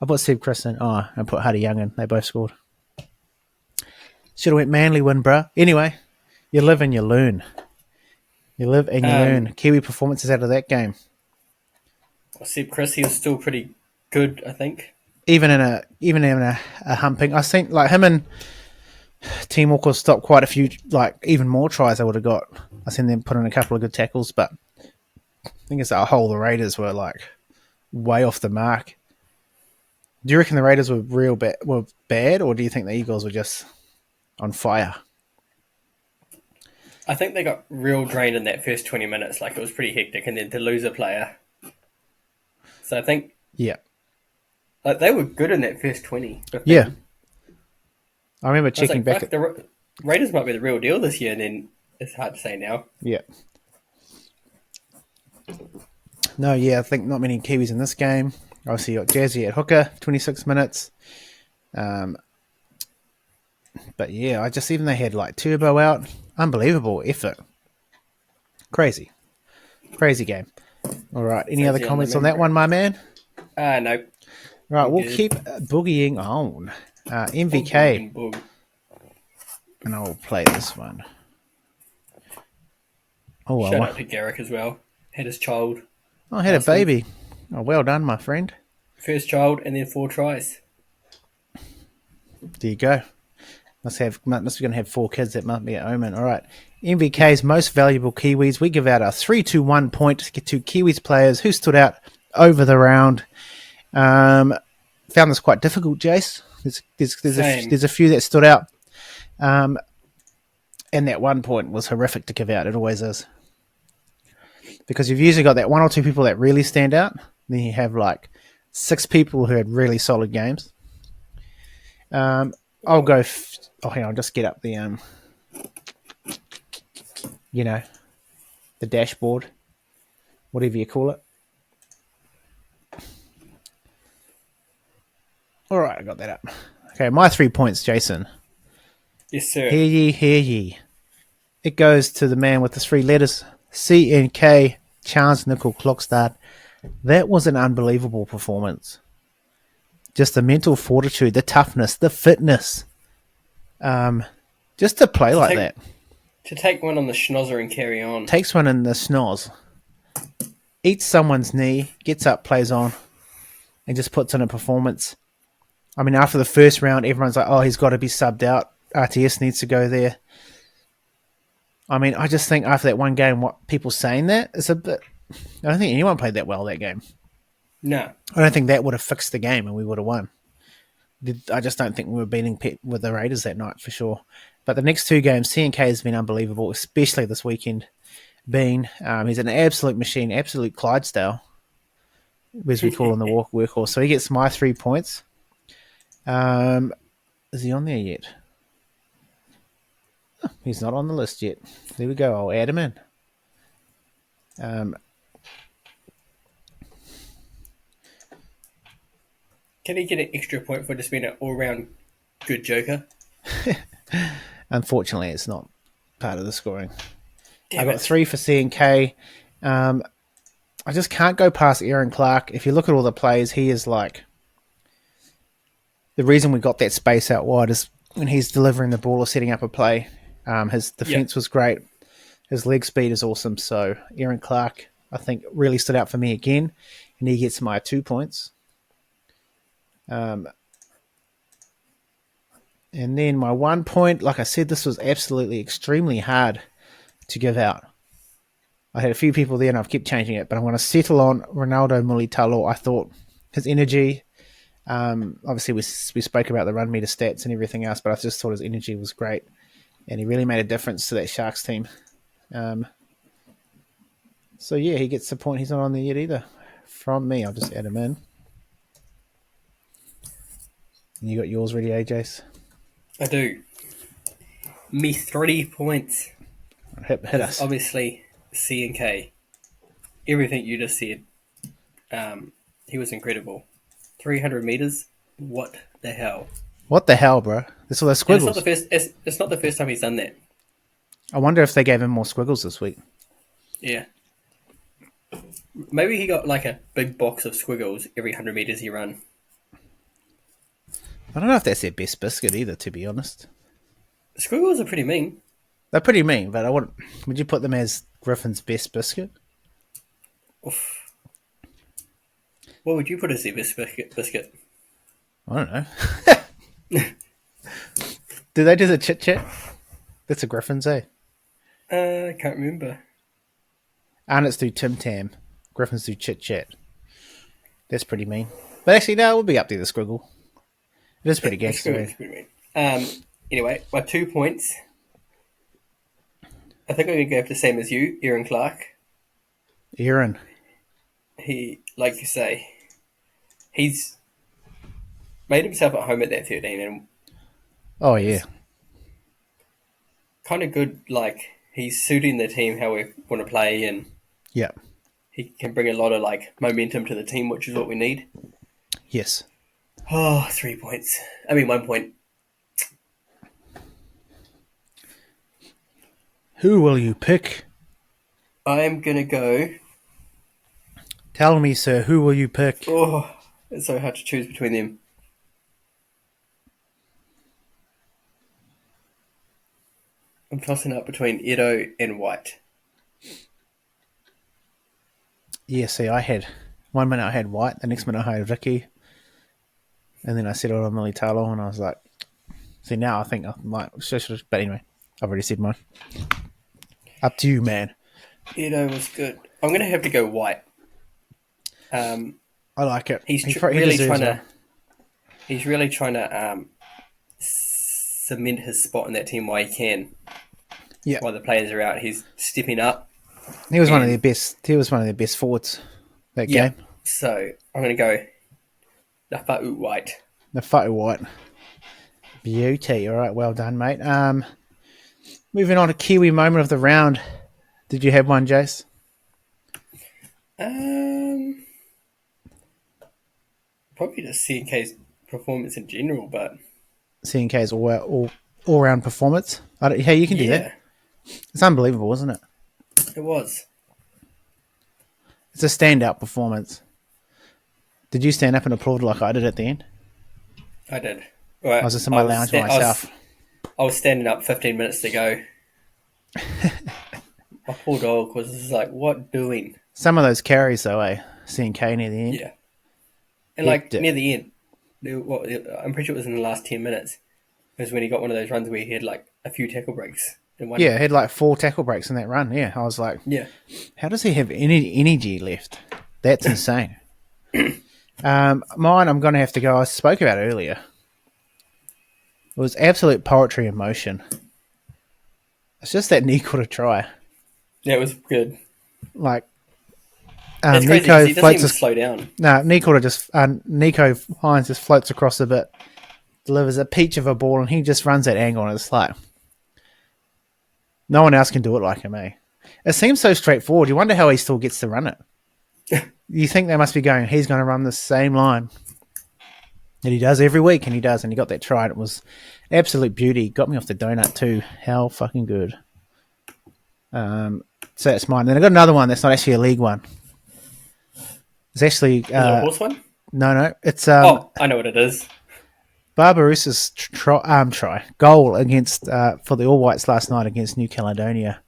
I put Seb, Chris in. Oh, and put Huddy Young in. They both scored. Should have went Manly win, bruh. Anyway, you live and you learn. You live and you learn. Kiwi performances out of that game. Well, Seb Chris, he was still pretty good, I think. Even in a humping, I think like him and Team Walker stopped quite a few, like even more tries I would have got. I seen them put in a couple of good tackles, but I think as a whole the Raiders were like way off the mark. Do you reckon the Raiders were bad, or do you think the Eagles were just on fire? I think they got real drained in that first 20 minutes. Like, it was pretty hectic. And then to lose a player. So I think... Yeah. Like, they were good in that first 20. Yeah. I remember I was checking like, back. the Raiders might be the real deal this year. And then it's hard to say now. Yeah. No, yeah, I think not many Kiwis in this game. Obviously, you got Jase at hooker, 26 minutes. But yeah, even they had like Turbo out. Unbelievable effort. Crazy game. All right, any other comments on that one, my man? No. Right, we'll good. keep boogieing on. MVK, Boog. and I'll play this one. Oh, Shout out to Garrick as well. Had his child. I had a baby. Oh, well done, my friend. First child and then 4 tries. There you go. Must be going to have 4 kids. That must be an omen. All right. MVK's most valuable Kiwis. We give out a 3-2-1 point to Kiwis players who stood out over the round. Found this quite difficult, Jase. There's a few that stood out. And that 1 point was horrific to give out. It always is. Because you've usually got that 1 or 2 people that really stand out. Then you have like 6 people who had really solid games. I'll go... hang on. I'll just get up the... the dashboard. Whatever you call it. All right, I got that up. Okay, my 3 points, Jason. Yes, sir. Hear ye, hear ye. It goes to the man with the 3 letters. CNK, Charles Nickel Clockstart. That was an unbelievable performance. just the mental fortitude, the toughness, the fitness, just to play like that. To take one on the schnozzer and carry on. Takes one in the schnoz, eats someone's knee, gets up, plays on, and just puts in a performance. I mean, after the first round, everyone's like, oh, he's got to be subbed out. RTS needs to go there. I mean, I just think after that one game, what people saying that is a bit... I don't think anyone played that well that game. No. I don't think that would have fixed the game and we would have won. I just don't think we were beating with the Raiders that night for sure. But the next two games, CNK has been unbelievable, especially this weekend. He's an absolute machine, absolute Clydesdale, as we call him, the workhorse. So he gets my 3 points. Is he on there yet? Oh, he's not on the list yet. There we go. I'll add him in. Can he get an extra point for just being an all-round good joker? Unfortunately, it's not part of the scoring. Damn I got it. 3 for CNK. I just can't go past Aaron Clark. If you look at all the plays, he is like... The reason we got that space out wide is when he's delivering the ball or setting up a play. His defense was great. His leg speed is awesome. So Aaron Clark, I think, really stood out for me again. And he gets my 2 points. And then my 1 point, like I said, this was absolutely extremely hard to give out. I had a few people there and I've kept changing it, but I'm going to settle on Ronaldo Mulitalo. I thought his energy, obviously we spoke about the run meter stats and everything else, but I just thought his energy was great and he really made a difference to that Sharks team. So yeah, he gets the point. He's not on there yet either. From me, I'll just add him in. And you got yours ready, Jase? I do. Me 3 points. Hit us. Obviously, CNK. Everything you just said. He was incredible. 300 meters. What the hell? What the hell, bro? This all those And squiggles. it's not the first time he's done that. I wonder if they gave him more squiggles this week. Yeah. Maybe he got like a big box of squiggles every 100 meters he run. I don't know if that's their best biscuit either, to be honest. Squiggles are pretty mean. They're pretty mean, but would you put them as Griffin's best biscuit? Oof. What would you put as your best biscuit? I don't know. Do they do the chit chat? That's a Griffin's, eh? I can't remember. Arnott's do Tim Tam. Griffin's do chit chat. That's pretty mean. But actually, no, it would be up there, the squiggle. It is pretty gangster. It's pretty mean. Anyway, my 2 points. I think I'm going to go for the same as you, Aaron Clark. Aaron. He, like you say, he's made himself at home at that 13 and Oh, yeah. kind of good, like, he's suiting the team how we want to play and Yeah. he can bring a lot of, like, momentum to the team, which is what we need. Yes. Oh, 3 points. 1 point. Who will you pick? I'm going to go... Tell me, sir, who will you pick? Oh, it's so hard to choose between them. I'm tossing up between Edo and White. Yeah, see, I had... One minute I had White, the next minute I had Vicky. And then I settled on Militalo, and I was like... See, now I think I might... But anyway, I've already said mine. Up to you, man. Edo was good. I'm going to have to go White. I like it. He's He really deserves trying to... one. He's really trying to cement his spot in that team while he can. Yeah. While the players are out, he's stepping up. He was one of their best. He was one of their best forwards that Yeah. game. So I'm going to go Nafa'u White. The photo White. Beauty. All right, well done, mate. Moving on to Kiwi moment of the round. Did you have one, Jase? Probably just CNK's performance in general, but CNK's all round performance. Hey, you can do yeah, that. It's unbelievable, isn't it? it was. It's a standout performance. Did you stand up and applaud like I did at the end? I did. Right. I was just in my lounge by myself. I was standing up 15 minutes to go. My poor dog was just like, what doing? Some of those carries, though, seeing K near the end. Yeah. And near the end, I'm pretty sure it was in the last 10 minutes, was when he got one of those runs where he had like a few tackle breaks. Yeah, he had like 4 tackle breaks in that run. Yeah, I was like, yeah, how does he have any energy left? That's insane. Mine, I'm going to have to go. I spoke about it earlier. It was absolute poetry in motion. It's just that Nico to try. Yeah, it was good. Like, It's crazy Nico he doesn't floats even slow down. No, Nico Hines just floats across a bit, delivers a peach of a ball, and he just runs that angle, and it's like, no one else can do it like him, eh? It seems so straightforward. You wonder how he still gets to run it. You think they must be going, he's going to run the same line. And he does every week, and he does, and he got that try, and it was absolute beauty. Got me off the donut too. How fucking good. So that's mine. Then I got another one that's not actually a league one. It's actually... Is it a horse one? No. It's... I know what it is. Barbarossa's goal against for the All Whites last night against New Caledonia.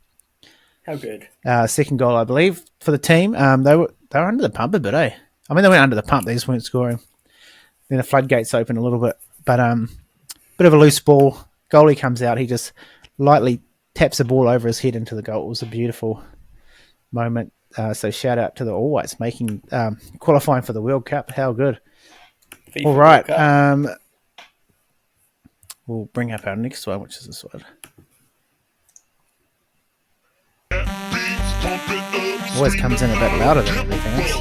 How good. Second goal, I believe, for the team. They were under the pump a bit, eh? I mean, they went under the pump. They just weren't scoring. Then the floodgates open a little bit. But bit of a loose ball. Goalie comes out. He just lightly taps the ball over his head into the goal. It was a beautiful moment. So shout out to the All Whites making qualifying for the World Cup. How good. FIFA All right. World Cup. We'll bring up our next one, which is this one. Always comes in a bit louder than everything else.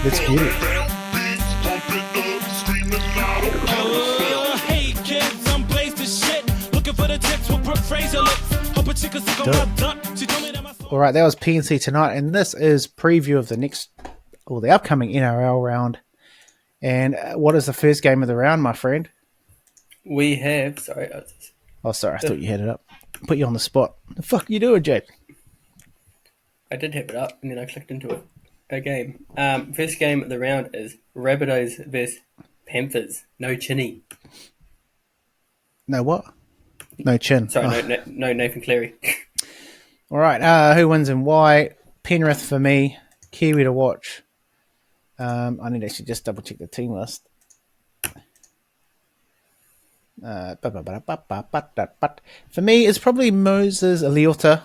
That's beautiful. Hey kids, I'm Blaze the shit. Looking for the tips with Brooke Fraser lips. Hope a chick is sick on my duck. She told me that my All right, that was PNC tonight, and this is preview of the upcoming NRL round. And what is the first game of the round, my friend? We have... Sorry. Oh, sorry, I thought you had it up. Put you on the spot. The fuck you doing, Jake? I did have it up, and then I clicked into it. A game. First game of the round is Rabbitohs vs Panthers. No Chinny. No what? No chin. Sorry, no Nathan Cleary. All right, who wins and why? Penrith for me. Kiwi to watch. I need to actually just double check the team list. For me, it's probably Moses Aliota.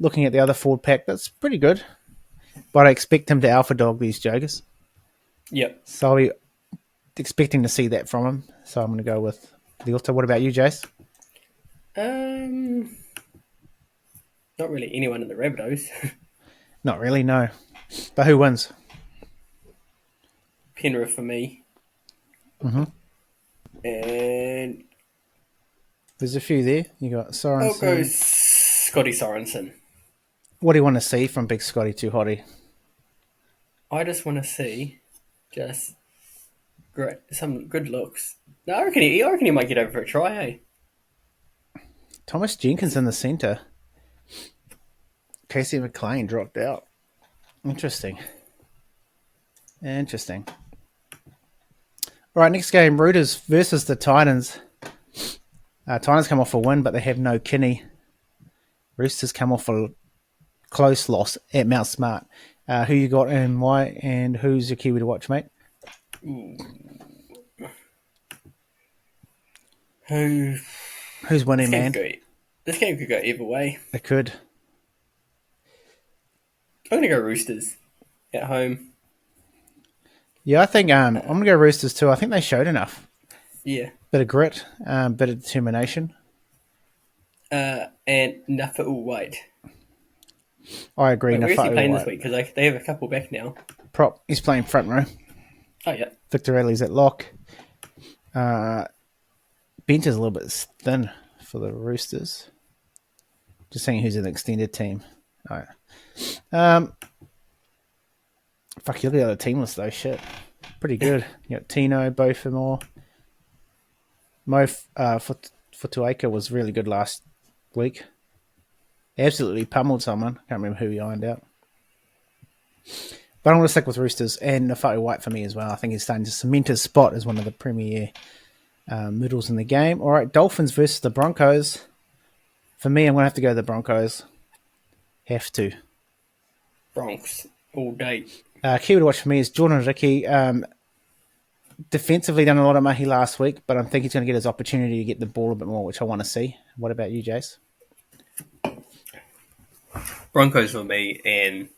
Looking at the other forward pack, that's pretty good. But I expect him to alpha dog these Jokers. Yep. So I'll be expecting to see that from him. So I'm going to go with Aliota. What about you, Jase? Not really anyone in the Rabbitohs. Not really, no. But who wins? Penrith for me. Mm-hmm. And There's a few there. You got Sorensen. I'll go Scotty Sorensen. What do you want to see from Big Scotty Too Hottie? I just want to see some good looks. No, I reckon he might get over for a try, hey? Thomas Jenkins in the centre. Casey McLean dropped out. Interesting. All right, next game, Roosters versus the Titans. Titans come off a win, but they have no Kinney. Roosters come off a close loss at Mount Smart. Who you got and why, and who's your Kiwi to watch, mate? Who's winning, man? This game could go either way. It could. I'm going to go Roosters at home. Yeah, I think I'm going to go Roosters too. I think they showed enough. Yeah. Bit of grit, bit of determination. And Nafa'u White. I agree. Wait, where's he playing White. this week? Because they have a couple back now. Prop. He's playing front row. Oh, yeah. Victor Ellie's at lock. Bench is a little bit thin for the Roosters. Just saying who's in the extended team. All right. Fuck, you look at the other team list though. Shit. Pretty good. You got Tino, Beaufort, Mo Futuaika was really good last week. absolutely pummeled someone. Can't remember who he ironed out. But I'm going to stick with Roosters and Nafai White for me as well. I think he's starting to cement his spot as one of the premier middles in the game. All right, Dolphins versus the Broncos. For me, I'm going to have to go the Broncos. Have to. Bronx all day. Kiwi to watch for me is Jordan Ricky. Defensively done a lot of mahi last week, but I think he's going to get his opportunity to get the ball a bit more, which I want to see. What about you, Jase? Broncos for me, and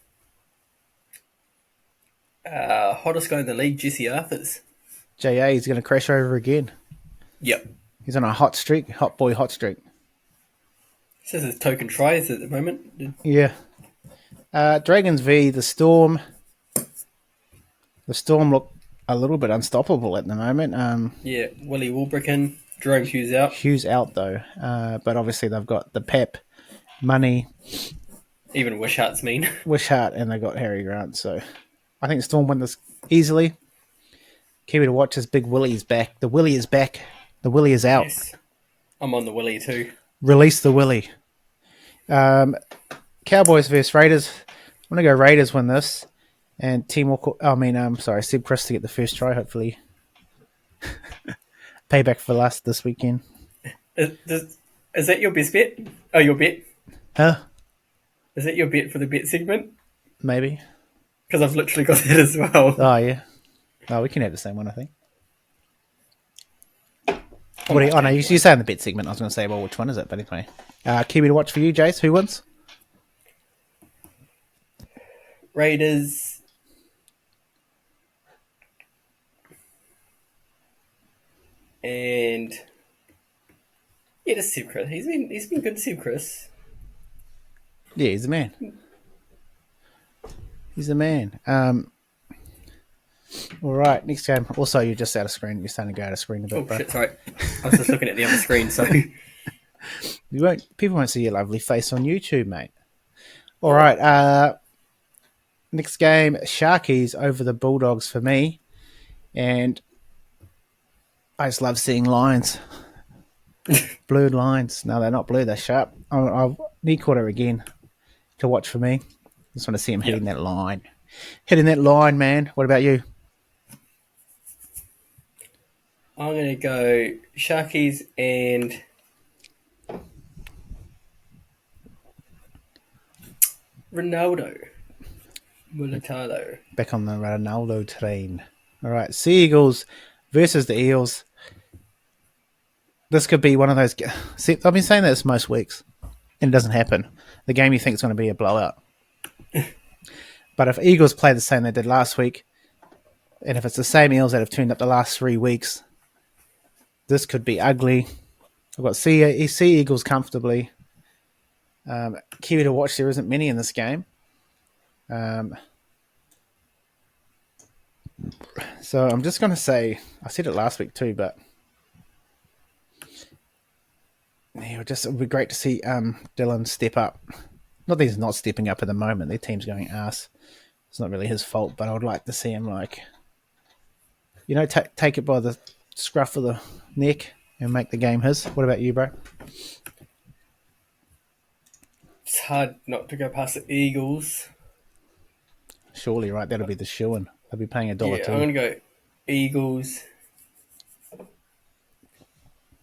hottest guy in the league, Jesse Arthurs. JA is going to crash over again. Yep. He's on a hot streak, hot boy hot streak. Says his token tries at the moment. Yeah. Dragons v the Storm. The Storm look a little bit unstoppable at the moment. Yeah, Willie Wilbricken, Jerome Hughes out. Hughes out though, but obviously they've got the Pep, Money, Even Wishart's mean. Wishart, and they've got Harry Grant. So I think Storm win this easily. Kiwi to watch is Big Willie is back. The Willie is back. The Willie is out. Yes. I'm on the Willie too. Release the Willie. Cowboys versus Raiders. I'm going to go Raiders win this. And Seb Chris to get the first try, hopefully. Payback for last this weekend. Is that your best bet? Oh, your bet? Huh? Is that your bet for the bet segment? Maybe. Because I've literally got that as well. Oh, yeah. Oh, we can have the same one, I think. No, you say in the bet segment. I was going to say, well, which one is it? But anyway. Kiwi to watch for you, Jase. Who wins? Raiders. And yeah, just Seb Chris. He's been good to Seb Chris. Yeah, he's the man. He's the man. All right, next game. Also, you're just out of screen. You're starting to go out of screen a bit. Oh shit! Sorry, I was just looking at the other screen. So people won't see your lovely face on YouTube, mate. All right. Next game, Sharkies over the Bulldogs for me, and I just love seeing lines. Blurred lines. No, they're not blue. They're sharp. I'll need quarter again to watch for me. Just want to see him hitting that line. Hitting that line, man. What about you? I'm going to go Sharkies and Ronaldo. Mulatalo. Back on the Ronaldo train. All right, Sea Eagles versus the Eels. This could be one of those... See, I've been saying this most weeks, and it doesn't happen. The game you think is going to be a blowout. But if Eagles play the same they did last week, and if it's the same Eels that have turned up the last 3 weeks, this could be ugly. I've got Sea Eagles comfortably. Kiwi to watch, there isn't many in this game. So I'm just going to say, I said it last week too, but it would be great to see Dylan step up. Not that he's not stepping up at the moment. Their team's going ass. It's not really his fault, but I would like to see him take it by the scruff of the neck and make the game his. What about you, bro? It's hard not to go past the Eagles. Surely, right? That'll be the shoo-in. They'll be paying $1 Yeah, too. I'm going to go Eagles.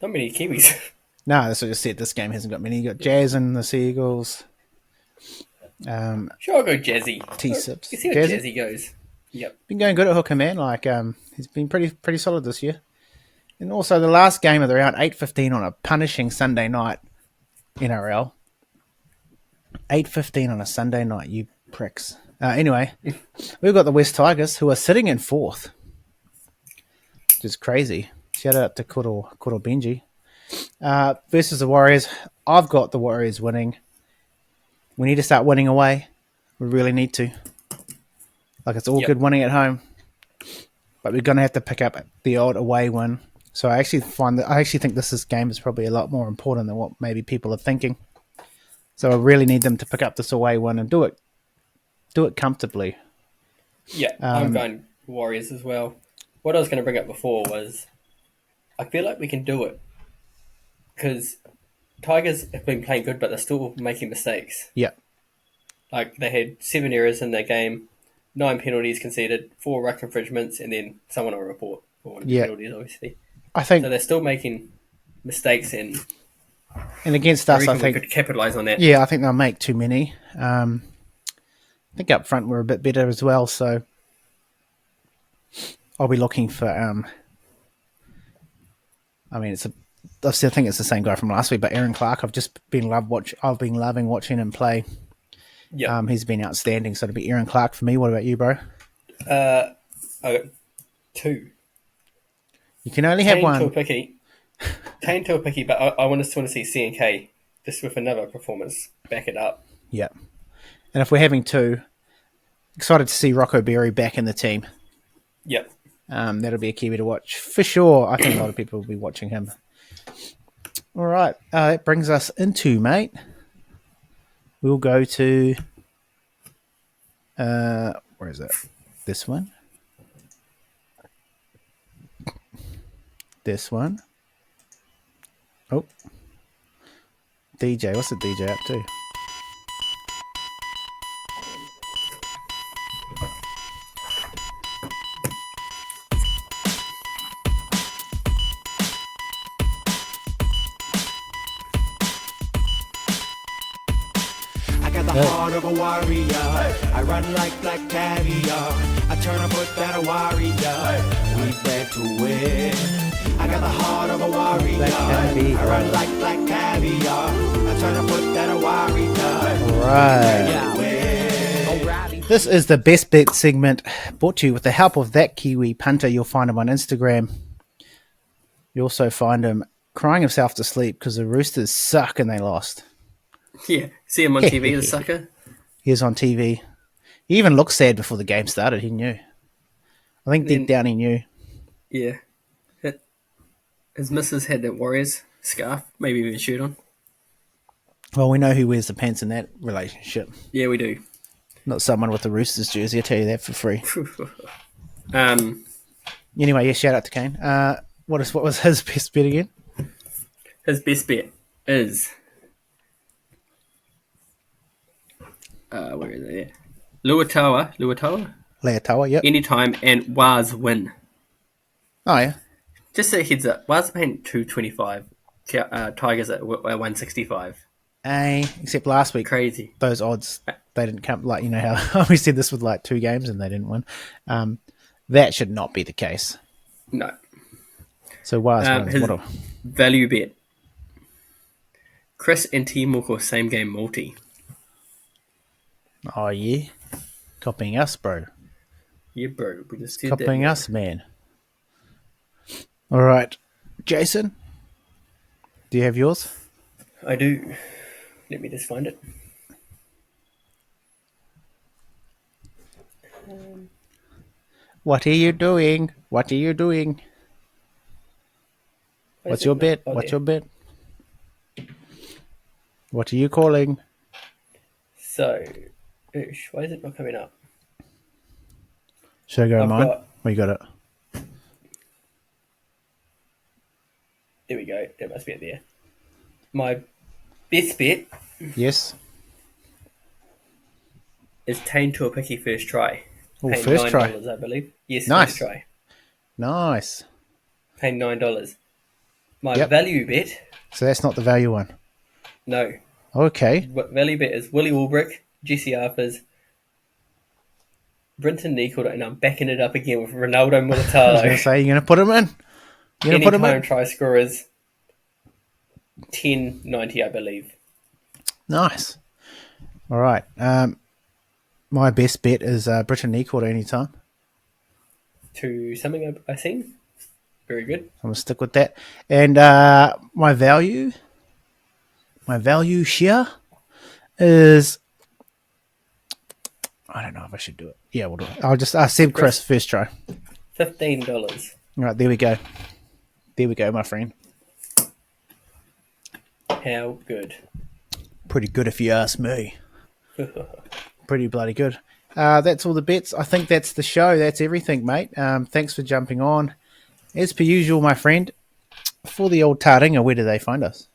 Not many Kiwis. No, that's what I just said. This game hasn't got many. You got Jazz and the Sea Eagles. Sure, I'll go Jazzy. T-Sips. You see how Jazzy goes. Yep. Been going good at hooker, man. He's been pretty solid this year. And also the last game of the round, 8:15 on a punishing Sunday night, NRL. 8:15 on a Sunday night, you pricks. Anyway, we've got the West Tigers who are sitting in 4th, which is crazy. Shout out to Kuro Benji. Versus the Warriors. I've got the Warriors winning. We need to start winning away. We really need to. It's all good winning at home, but we're going to have to pick up the odd away win. So I actually think this game is probably a lot more important than what maybe people are thinking. So I really need them to pick up this away win and do it comfortably. Yeah, I'm going Warriors as well. What I was going to bring up before was I feel like we can do it because Tigers have been playing good, but they're still making mistakes. Yeah. Like, they had 7 errors in their game, 9 penalties conceded, 4 ruck infringements, and then someone on a report for one of the Yeah. penalties, obviously. I think, So they're still making mistakes, and and against I us, reckon I think, we could capitalise on that. yeah, I think they'll make too many. I think up front we're a bit better as well, so I'll be looking for. I mean, I still think it's the same guy from last week, but Aaron Clark. I've been loving watching him play. Yeah. He's been outstanding. So it'll be Aaron Clark for me. What about you, bro? I got 2. You can only have Tane one. Tuapiki, but I want to see CNK just with another performance back it up. Yeah. And if we're having 2, excited to see Rocco Berry back in the team. Yep. That'll be a Kiwi to watch for sure. I think a lot of people will be watching him. All right. That brings us into, mate. We'll go to, where is it? This one. This one. Oh. DJ. What's the DJ up to? I got the heart of a warrior. I run like black caviar. I turn and put that a warrior. We back to win. I got the heart of a warrior. I run like black caviar. I turn and put that a warrior. All right. This is the best bet segment brought to you with the help of that Kiwi Punter. You'll find him on Instagram. You also find him crying himself to sleep because the Roosters suck and they lost. Yeah. See him on TV, the sucker. He was on TV. He even looked sad before the game started. He knew. I think deep down he knew. Yeah. His missus had that Warriors scarf, maybe even a shirt on. Well, we know who wears the pants in that relationship. Yeah, we do. Not someone with the Roosters jersey. I'll tell you that for free. Anyway, yeah, shout out to Kane. What was his best bet again? His best bet is... where is it? Yeah. Luatawa, Leotawa, yep. anytime, and Waz win. Oh, yeah. Just a heads up, Waz paying 225, Tigers at 165. Except last week, Crazy. those odds, they didn't come, like, you know how we said this with like 2 games and they didn't win. That should not be the case. No. So why His value bet. Chris and Timoko same game multi. Oh, yeah. Copying us, bro. Yeah, bro. We just did Copying that. us, man. All right. Jason, do you have yours? I do. Let me just find it. What are you doing? What are you doing? What's your bet? What's your bet? What are you calling? So, why is it not coming up? Should I go to I've mine? got- Oh, you got it. There we go. It must be it there. My best bet Yes. is Tane Tuapiki first try. Oh, Paying first try. $9, I believe. Yes, Nice. first try. Nice. Paying $9. My Yep. value bet, So that's not the value one. no. Okay. What value bet is Willie Ulbrich, Jesse Arthurs, Brenton Nicholl, and I'm backing it up again with Ronaldo I was going to Mulatalo. say, you're going to put him in? You're going to put him Anytime in? try scorers, 10.90, I believe. Nice. All right. My best bet is Britton Nicholl at any time. To something I've seen. Very good. I'm going to stick with that. And my value share is... I don't know if I should do it. Yeah, we'll do it. I'll just Seb Chris first try. $15. All right, there we go. There we go, my friend. How good. Pretty good if you ask me. Pretty bloody good. That's all the bets. I think that's the show. That's everything, mate. Thanks for jumping on. As per usual, my friend, for the old Taringa, where do they find us?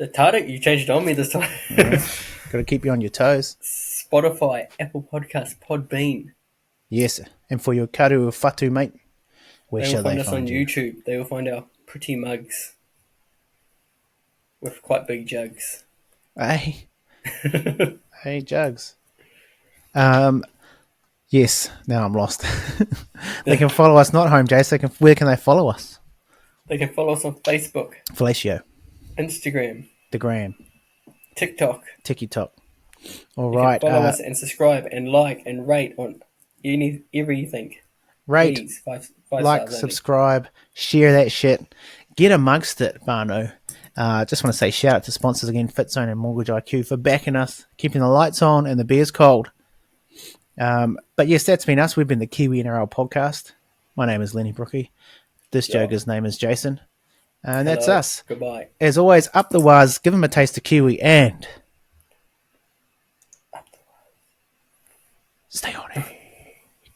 The Tardik, you changed it on me this time. Got to keep you on your toes. Spotify, Apple Podcasts, Podbean. Yes, and for your karu fatu, mate, where They will shall find they us on find you? YouTube. They will find our pretty mugs with quite big jugs. Hey, hey, Jugs. Yes. Now I'm lost. They can follow us, not home, Jase. Where can they follow us? They can follow us on Facebook, Fellatio, Instagram, the gram, TikTok. TikTok. All You right. can follow us and subscribe and like and rate on everything. Rate, Please, five like, stars only. subscribe, share that shit. Get amongst it, Barno. Just want to say shout out to sponsors again, Fitzone and Mortgage IQ, for backing us, keeping the lights on and the beers cold. But yes, that's been us. We've been the Kiwi NRL podcast. My name is Lenny Brookie. This joker's name is Jason. And that's Hello. us. Goodbye. As always, up the waz, give them a taste of Kiwi, and stay on it.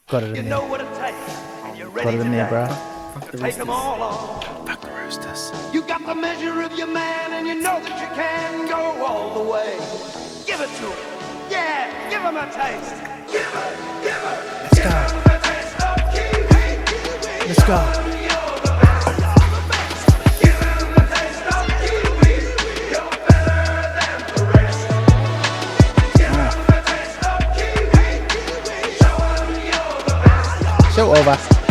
Got it You in know there. what it takes, and you're Got ready it in there, today bro. to take them all on. Fuck the roosters. You got the measure of your man, and you know that you can go all the way. Give it to him. Yeah, give him a taste. Give it. Let's go. A taste of Kiwi. Let's go. Show over.